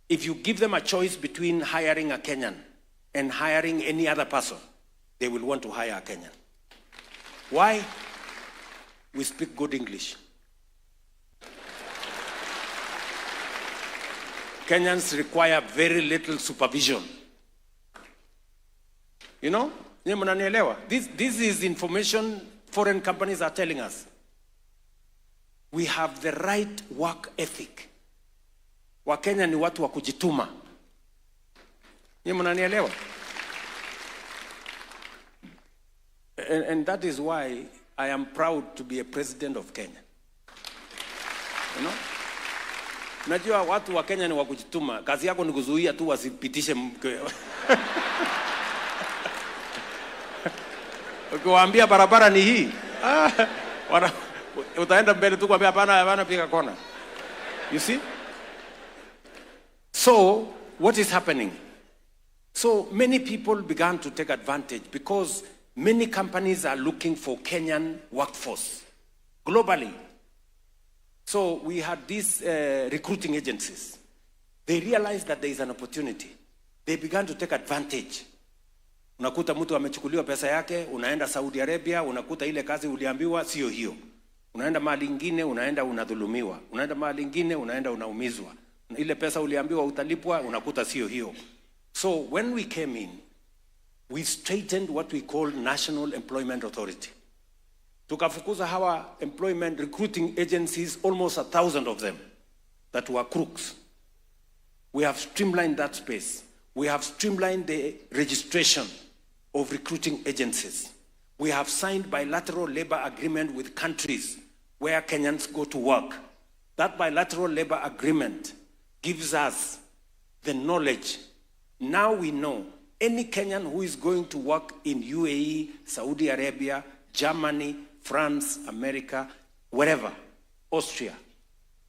S1: if you give them a choice between hiring a Kenyan and hiring any other person, they will want to hire a Kenyan. Why? We speak good English. Kenyans require very little supervision. You know? This is information foreign companies are telling us. We have the right work ethic. Wakenya ni watu wa kujituma. And that is why I am proud to be a president of Kenya. You know? Najua watu wa Kenya ni wa kujituma. Kazi yako ni kuzuia tu wasipitishe ukiwaambia barabara ni hii. Utaenda mbele tu kwambia hapana piga kona. You see? So, what is happening? So, many people began to take advantage because many companies are looking for Kenyan workforce globally. So, we had these recruiting agencies. They realized that there is an opportunity. They began to take advantage. Unakuta mtu amechukuliwa pesa yake, unaenda Saudi Arabia, unakuta ile kazi uliambiwa sio hiyo. Unaenda mahali ingine, unaenda unadhulumiwa. Unaenda mahali ingine, unaenda unaumizwa. Ile pesa uliambiwa utalipwa, unakuta sio hiyo. So when we came in, we straightened what we call National Employment Authority. Tukafukuza hawa employment recruiting agencies, almost 1,000 of them, that were crooks. We have streamlined that space. We have streamlined the registration of recruiting agencies. We have signed bilateral labor agreement with countries where Kenyans go to work. That bilateral labor agreement gives us the knowledge. Now we know any Kenyan who is going to work in UAE, Saudi Arabia, Germany, France, America, wherever, Austria.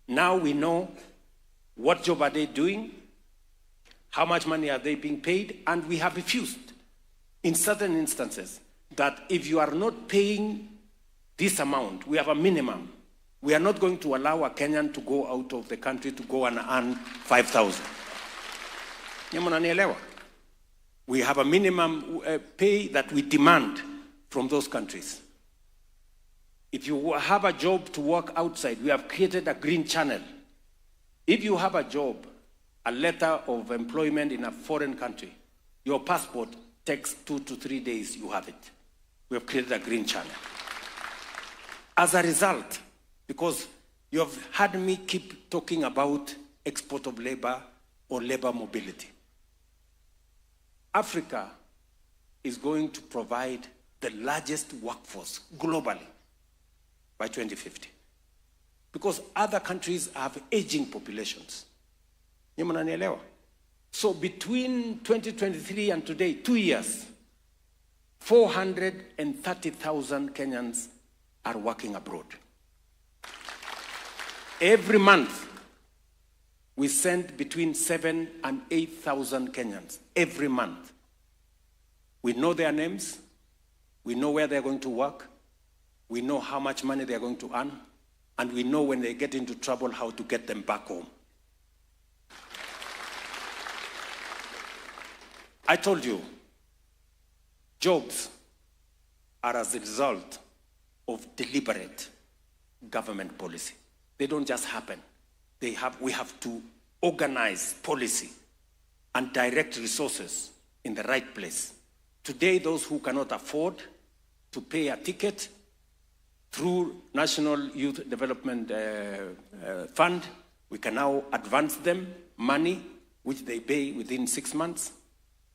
S1: Now we know what job are they doing, how much money are they being paid, and we have refused in certain instances that if you are not paying this amount, we have a minimum. We are not going to allow a Kenyan to go out of the country to go and earn 5,000. We have a minimum pay that we demand from those countries. If you have a job to work outside, we have created a green channel. If you have a job, a letter of employment in a foreign country, your passport takes 2 to 3 days, you have it. We have created a green channel. As a result, because you have heard me keep talking about export of labor or labor mobility, Africa is going to provide the largest workforce globally by 2050. Because other countries have aging populations. So between 2023 and today, 2 years, 430,000 Kenyans are working abroad. Every month, we send between 7,000 and 8,000 Kenyans every month. We know their names. We know where they're going to work. We know how much money they're going to earn. And we know when they get into trouble how to get them back home. I told you, jobs are as a result of deliberate government policy. They don't just happen. We have to organize policy and direct resources in the right place. Today, those who cannot afford to pay a ticket through National Youth Development Fund, we can now advance them money, which they pay within 6 months,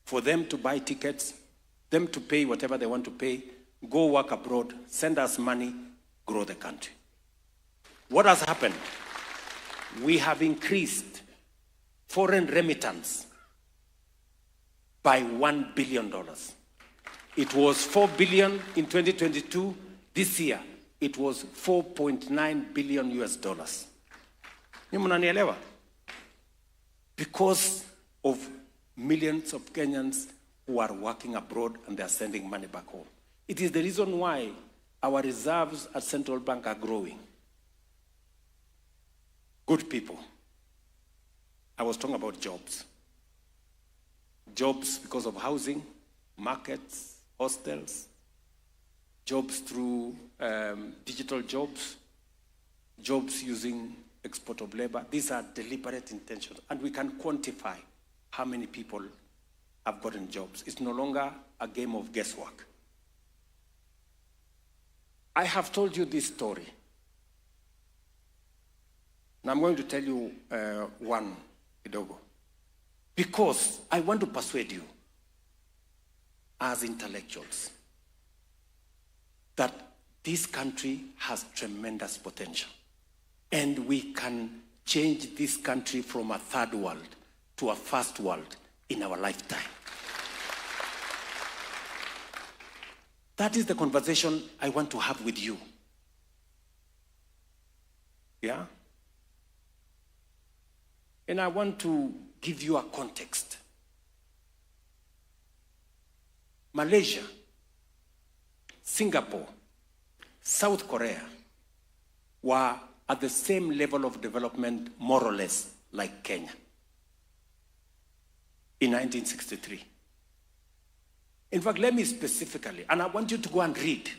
S1: for them to buy tickets, them to pay whatever they want to pay, go work abroad, send us money, grow the country. What has happened? We have increased foreign remittance by $1 billion. It was $4 billion in 2022. This year, it was $4.9 billion US. Because of millions of Kenyans who are working abroad and they are sending money back home. It is the reason why our reserves at Central Bank are growing. Good people. I was talking about jobs. Jobs because of housing, markets, hostels, jobs through digital jobs, jobs using export of labor. These are deliberate intentions, and we can quantify how many people have gotten jobs. It's no longer a game of guesswork. I have told you this story. And I'm going to tell you one, kidogo. Because I want to persuade you as intellectuals that this country has tremendous potential. And we can change this country from a third world to a first world in our lifetime. That is the conversation I want to have with you. Yeah? And I want to give you a context. Malaysia, Singapore, South Korea were at the same level of development, more or less, like Kenya in 1963. In fact, let me specifically, and I want you to go and read.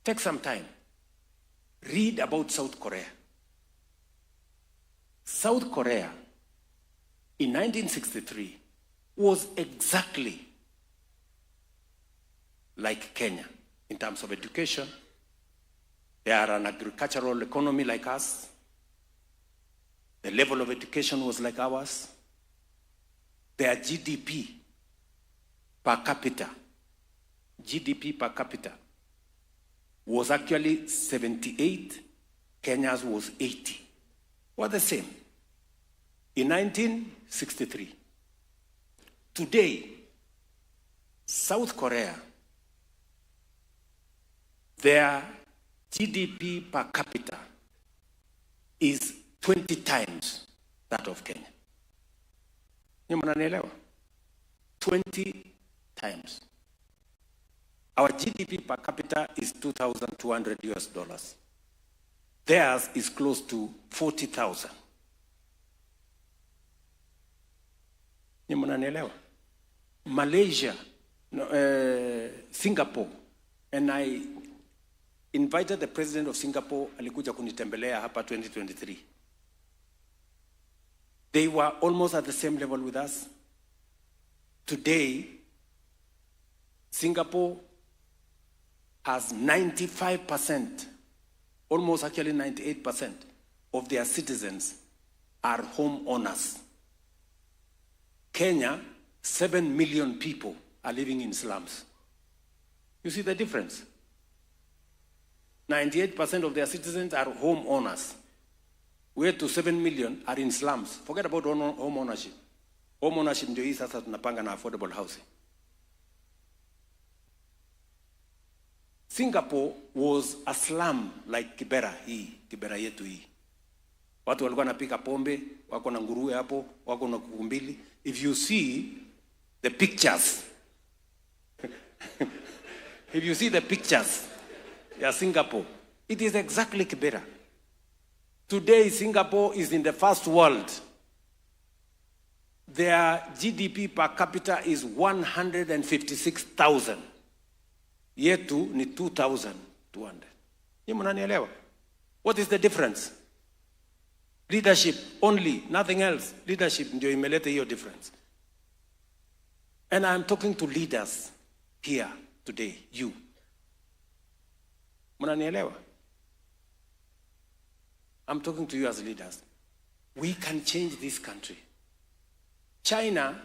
S1: Take some time. Read about South Korea. South Korea in 1963 was exactly like Kenya in terms of education. They are an agricultural economy like us. The level of education was like ours. Their GDP per capita was actually 78. Kenya's was 80. Were the same in 1963. Today, South Korea, their GDP per capita is 20 times that of Kenya. You mnanielewa? 20 times. Our GDP per capita is $2,200. Theirs is close to 40,000. You mnanielewa? Malaysia, Singapore, and I invited the president of Singapore, alikuja kunitembelea hapa 2023. They were almost at the same level with us. Today, Singapore has 95%, almost actually 98% of their citizens are homeowners. Kenya, 7 million people are living in slums. You see the difference? 98% of their citizens are homeowners. Where to 7 million are in slums. Forget about home ownership. Home ownership ndio hii sasa tunapanga na affordable housing. Singapore was a slum like Kibera yetu hii. Watu walikuwa wanapika pombe, wako na nguruwe hapo, wako na kuku mbili. If you see the pictures, if you see the pictures, Singapore, it is exactly Kibera. Today, Singapore is in the first world. Their GDP per capita is 156,000. Yetu ni 2,200. Ni mnanielewa? What is the difference? Leadership only, nothing else. Leadership ndio imeleta hiyo difference. And I'm talking to leaders here today, you. Mnanielewa? I'm talking to you as leaders. We can change this country. China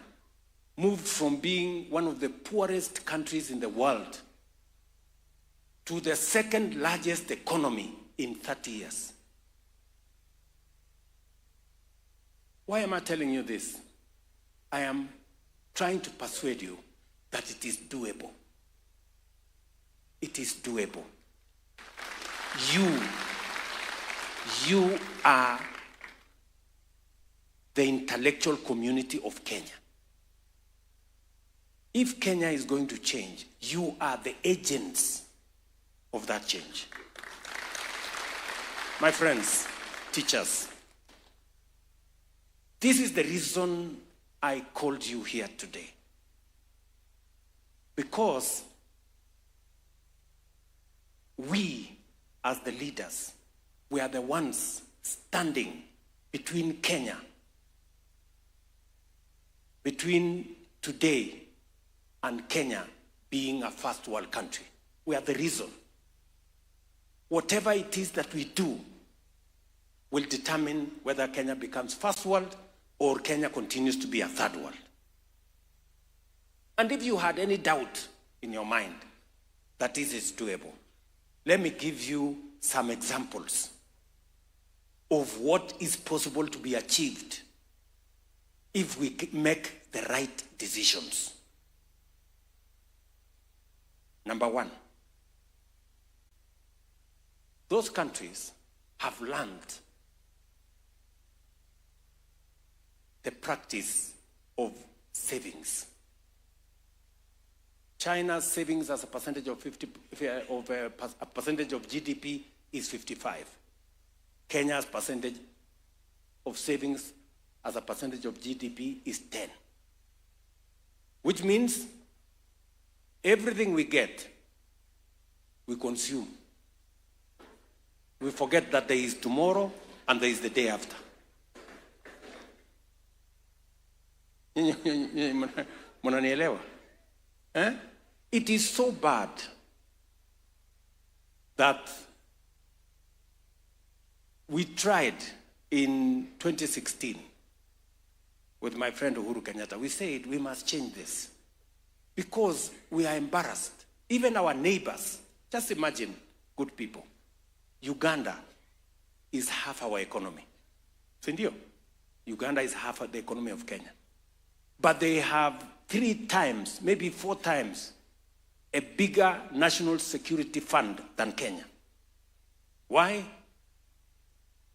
S1: moved from being one of the poorest countries in the world to the second largest economy in 30 years. Why am I telling you this? I am trying to persuade you that it is doable. It is doable. You are the intellectual community of Kenya. If Kenya is going to change, you are the agents of that change. My friends, teachers, this is the reason I called you here today. Because we, as the leaders, we are the ones standing between Kenya, between today and Kenya being a first world country. We are the reason. Whatever it is that we do will determine whether Kenya becomes first world or Kenya continues to be a third world. And if you had any doubt in your mind that this is doable, let me give you some examples of what is possible to be achieved if we make the right decisions. Number one, those countries have learned the practice of savings. China's savings as a percentage of a percentage of GDP is 55. Kenya's percentage of savings as a percentage of GDP is 10. Which means everything we get, we consume. We forget that there is tomorrow and there is the day after. Munanielewa? It is so bad that we tried in 2016 with my friend Uhuru Kenyatta. We said we must change this because we are embarrassed. Even our neighbors, just imagine, good people, Uganda is half our economy. Sindio? Uganda is half of the economy of Kenya. But they have 3 times, maybe 4 times, a bigger national security fund than Kenya. Why?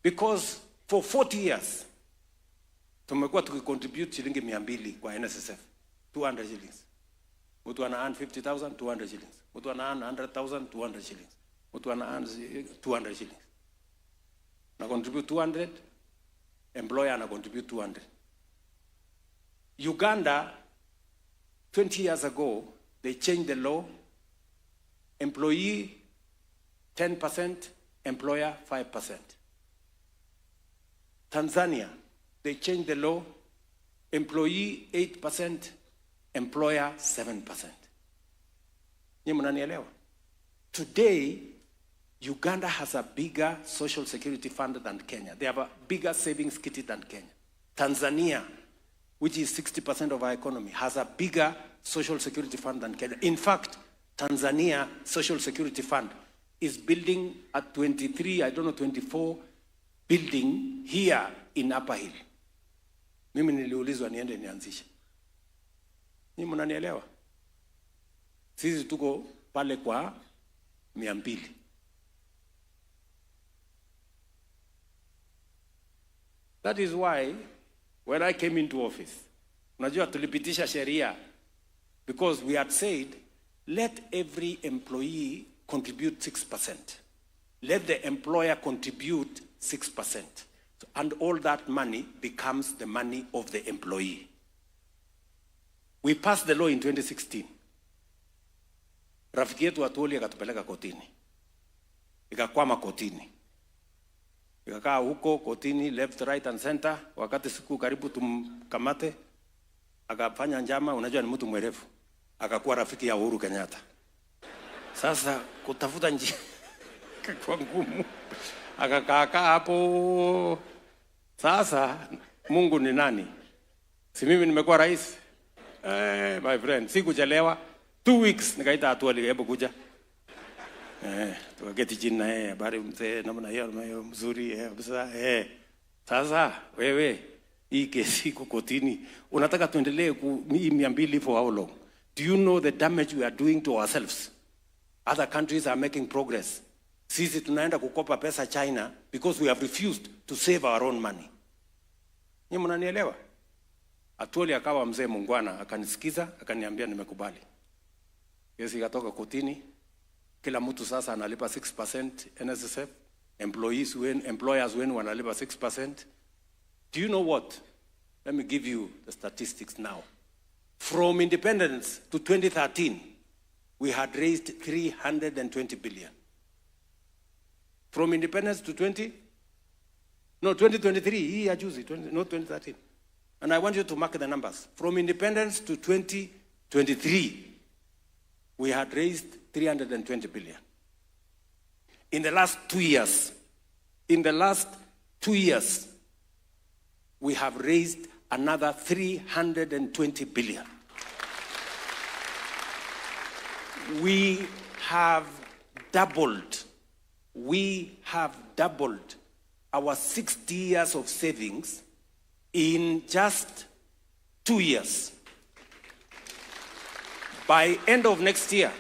S1: Because for 40 years, tumekuwa tukicontribute shilingi 200 kwa NSSF, 200 shillings. Mtu ana earn 50,000, 200 shillings. Mtu ana earn 100,000, 200 shillings. Mtu ana earn 200 shillings. Na contribute 200, employer ana contribute 200. Uganda, 20 years ago, they changed the law. Employee 10%, employer 5%. Tanzania, they changed the law. Employee 8%, employer 7%. Today, Uganda has a bigger social security fund than Kenya. They have a bigger savings kitty than Kenya. Tanzania, which is 60% of our economy, has a bigger social security fund than Kenya. In fact, Tanzania social security fund is building a 24 building here in Upper Hill. Mimi niliulizwa niende nianzishe. Ni mnanielewa? Sisi tuko pale kwa 200. That is why when I came into office, unajua tulipitisha sheria because we had said let every employee contribute 6%. Let the employer contribute 6%. And all that money becomes the money of the employee. We passed the law in 2016. Rafiki yetu Atwoli akatupeleka kotini. Ikakwama kotini. Ikakaa huko kotini, left, right and center. Wakati siku karibu tumkamate, akafanya njama, unajua ni mtu mwerevu. Akakuwa rafiki ya Uhuru Kenyatta. Sasa kutafuta njia kwa ngumu. Akakaa hapo. Sasa Mungu ni nani? Si mimi nimekuwa rais? My friend, sikuchelewa. 2 weeks nikaita Atwoli, hebu kuja. Tukaketi chini na yeye, habari mzee, namna hiyo mzuri, Sasa wewe hii kesi iko kotini. Unataka tuendelee ku 200 for how long? Do you know the damage we are doing to ourselves? Other countries are making progress. Sisi tunaenda kukopa pesa China because we have refused to save our own money. Ni mnanielewa? Atwoli akawa mzee mungwana, akanisikiza, akaniambia nimekubali. Kesi ikatoka kotini. Kila mtu sasa analipa 6% NSSF. Employers wenu wanalipa 6%. Do you know what? Let me give you the statistics now. From independence to 2013, we had raised 320 billion. From independence to 2023, not 2013. And I want you to mark the numbers. From independence to 2023, we had raised 320 billion. In the last 2 years, we have raised another 320 billion. We have doubled our 60 years of savings in just 2 years. By end of next year,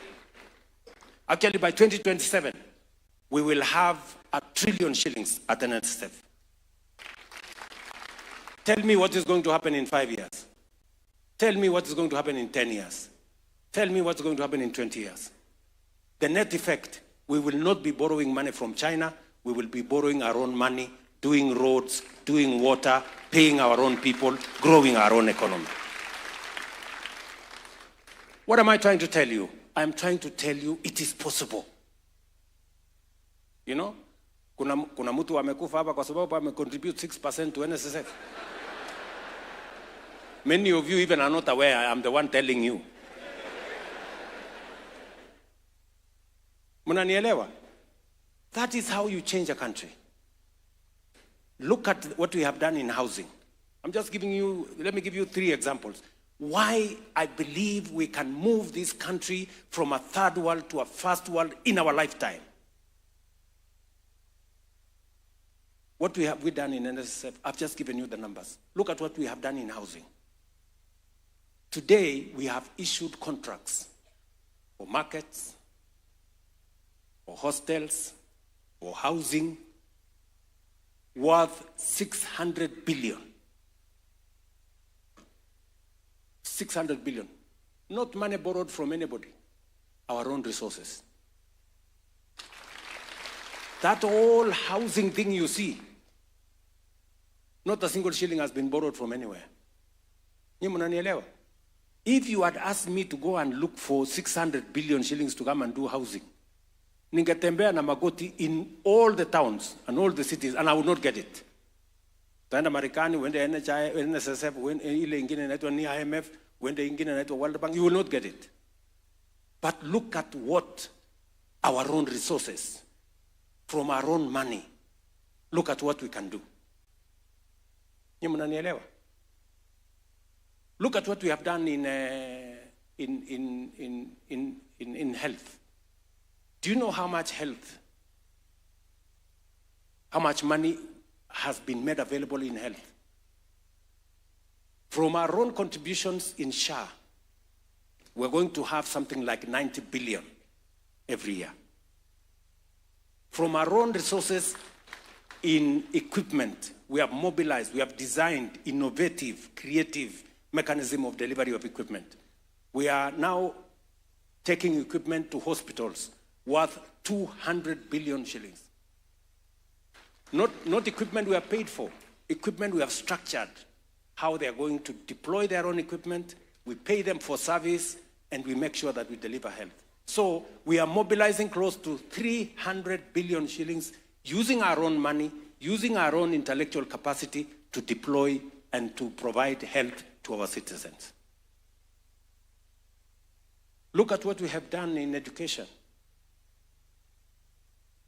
S1: actually by 2027, we will have 1 trillion shillings at NSSF. Tell me what is going to happen in 5 years. Tell me what is going to happen in 10 years. Tell me what's going to happen in 20 years. The net effect, we will not be borrowing money from China. We will be borrowing our own money, doing roads, doing water, paying our own people, growing our own economy. What am I trying to tell you? I'm trying to tell you it is possible. You know, kuna mtu amekufa hapa kwa sababu amecontribute 6% to NSSF. Many of you even are not aware I am the one telling you. Munanielewa? That is how you change a country. Look at what we have done in housing. I'm just giving you, let me give you 3 examples. Why I believe we can move this country from a third world to a first world in our lifetime. What have we done in NSSF? I've just given you the numbers. Look at what we have done in housing. Today, we have issued contracts for markets, for hostels, for housing, worth 600 billion. 600 billion. Not money borrowed from anybody. Our own resources. That whole housing thing you see, not a single shilling has been borrowed from anywhere. If you had asked me to go and look for 600 billion shillings to come and do housing, ningetembea na magoti in all the towns and all the cities, and I would not get it. Taenda Marekani, wende NSSF, wende ile ingine inaitwa ni IMF, wende ingine inaitwa World Bank, you will not get it. But look at what our own resources, from our own money, look at what we can do. Look at what we have done in health. Do you know how much health, how much money has been made available in health? From our own contributions in SHA, we're going to have something like 90 billion every year. From our own resources in equipment, we have mobilized, we have designed innovative, creative mechanism of delivery of equipment. We are now taking equipment to hospitals worth 200 billion shillings. Not equipment we are paid for, equipment we have structured, how they are going to deploy their own equipment, we pay them for service, and we make sure that we deliver health. So we are mobilizing close to 300 billion shillings, using our own money, using our own intellectual capacity to deploy and to provide health to our citizens. Look at what we have done in education.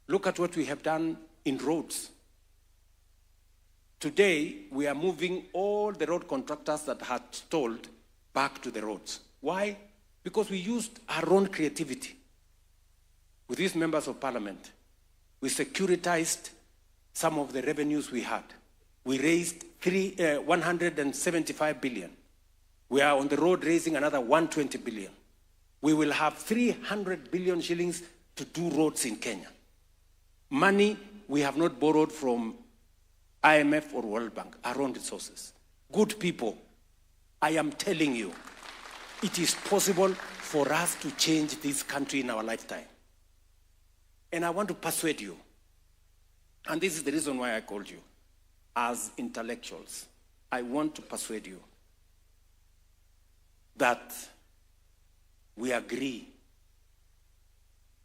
S1: Look at what we have done in roads. Today, we are moving all the road contractors that had stalled back to the roads. Why? Because we used our own creativity. With these members of parliament, we securitized some of the revenues we had. We raised 175 billion. We are on the road raising another 120 billion. We will have 300 billion shillings to do roads in Kenya. Money we have not borrowed from IMF or World Bank, our own resources. Good people, I am telling you, it is possible for us to change this country in our lifetime. And I want to persuade you, and this is the reason why I called you, as intellectuals, I want to persuade you that we agree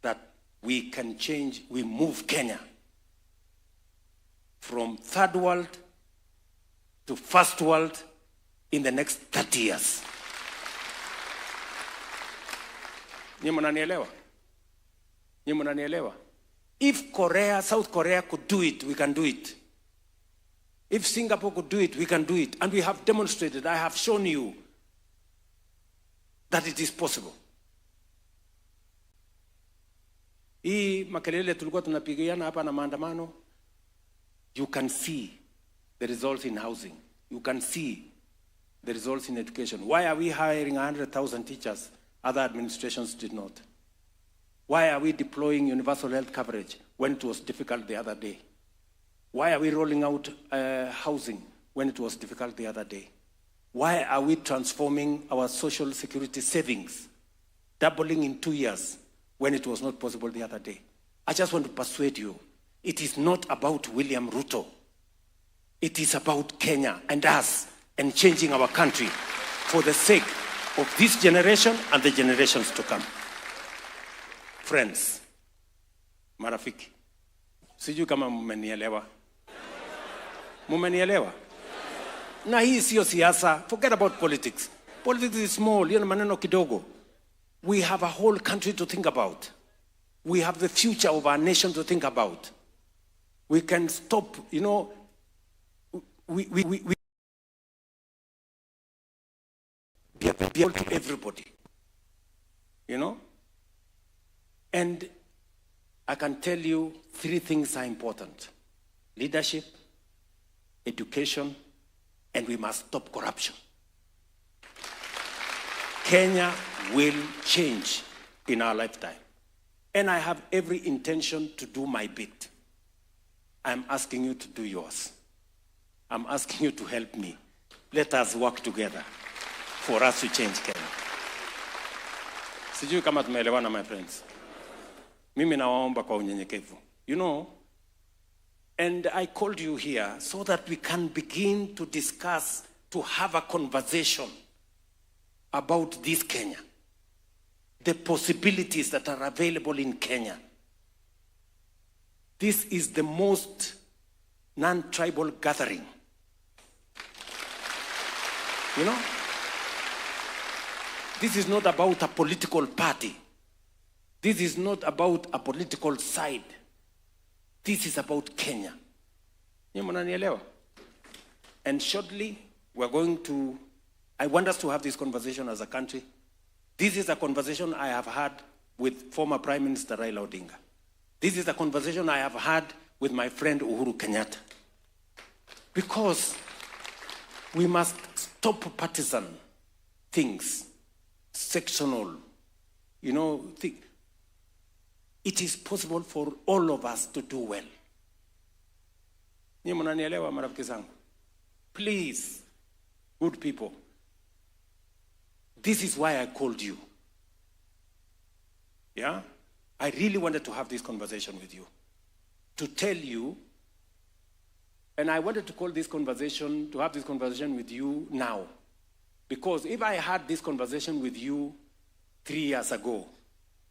S1: that we can change, we move Kenya from third world to first world in the next 30 years. Nyinyi mnanielewa? If Korea, South Korea could do it, we can do it. If Singapore could do it, we can do it. And we have demonstrated, I have shown you that it is possible. Hii makelele tulikuwa tunapigiana hapa na maandamano, You can see the results in housing. You can see the results in education. Why are we hiring 100,000 teachers? Other administrations did not. Why are we deploying universal health coverage when it was difficult the other day? Why are we rolling out housing when it was difficult the other day? Why are we transforming our social security savings, doubling in 2 years when it was not possible the other day? I just want to persuade you, it is not about William Ruto. It is about Kenya and us and changing our country for the sake of this generation and the generations to come. Friends, marafiki, sijui kama mmenielewa. Mmenielewa? Na hii sio siasa. Forget about politics. Politics is small, hiyo ni maneno kidogo. We have a whole country to think about. We have the future of our nation to think about. We can stop, you know, we be able to everybody, you know. And I can tell you 3 things are important: leadership, education, and we must stop corruption. Kenya will change in our lifetime. And I have every intention to do my bit. I'm asking you to do yours. I'm asking you to help me. Let us work together for us to change Kenya. Sijui kama tumeelewana, my friends. Mimi nawaomba kwa unyenyekevu. You know, and I called you here so that we can begin to discuss, to have a conversation about this Kenya. The possibilities that are available in Kenya. This is the most non-tribal gathering. You know? This is not about a political party. This is not about a political side. This is about Kenya. And shortly, we're going to, I want us to have this conversation as a country. This is a conversation I have had with former Prime Minister Raila Odinga. This is a conversation I have had with my friend Uhuru Kenyatta. Because we must stop partisan things, sectional, you know. It is possible for all of us to do well. Please, good people, this is why I called you. Yeah? I really wanted to have this conversation with you. To tell you, and I wanted to call this conversation, to have this conversation with you now. Because if I had this conversation with you 3 years ago,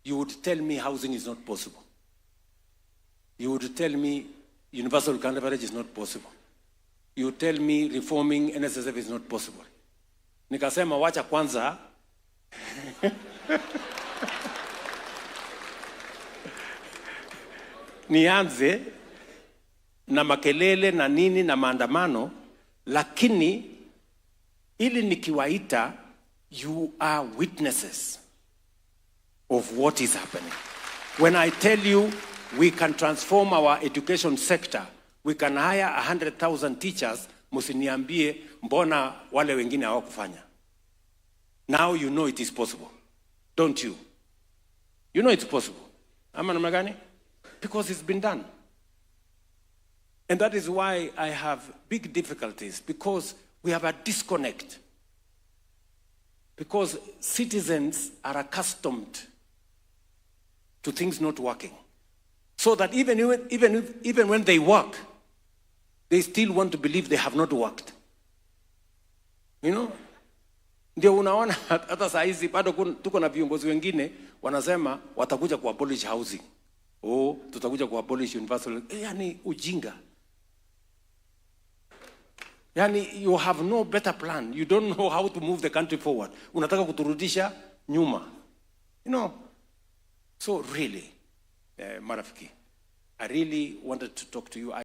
S1: you would tell me housing is not possible. You would tell me universal coverage is not possible. You would tell me reforming NSSF is not possible. Nikasema wacha kwanza nianze na makelele na nini na maandamano, lakini ili nikiwaita, you are witnesses of what is happening. When I tell you we can transform our education sector, we can hire 100,000 teachers, musiniambie mbona wale wengine hawakufanya. Now you know it is possible, don't you? You know it's possible. Ama namna gani? Because it's been done. And that is why I have big difficulties, because we have a disconnect. Because citizens are accustomed to things not working. So that even when they work, they still want to believe they have not worked. You know? Ndio unaona hata saa hizi bado tuko na viongozi wengine wanasema watakuja kuabolish housing. Oh, tutakuja kuabolish universal. Yani ujinga. Yani you have no better plan. You don't know how to move the country forward. Unataka kuturudisha nyuma. You know? So really, marafiki, I really wanted to talk to you.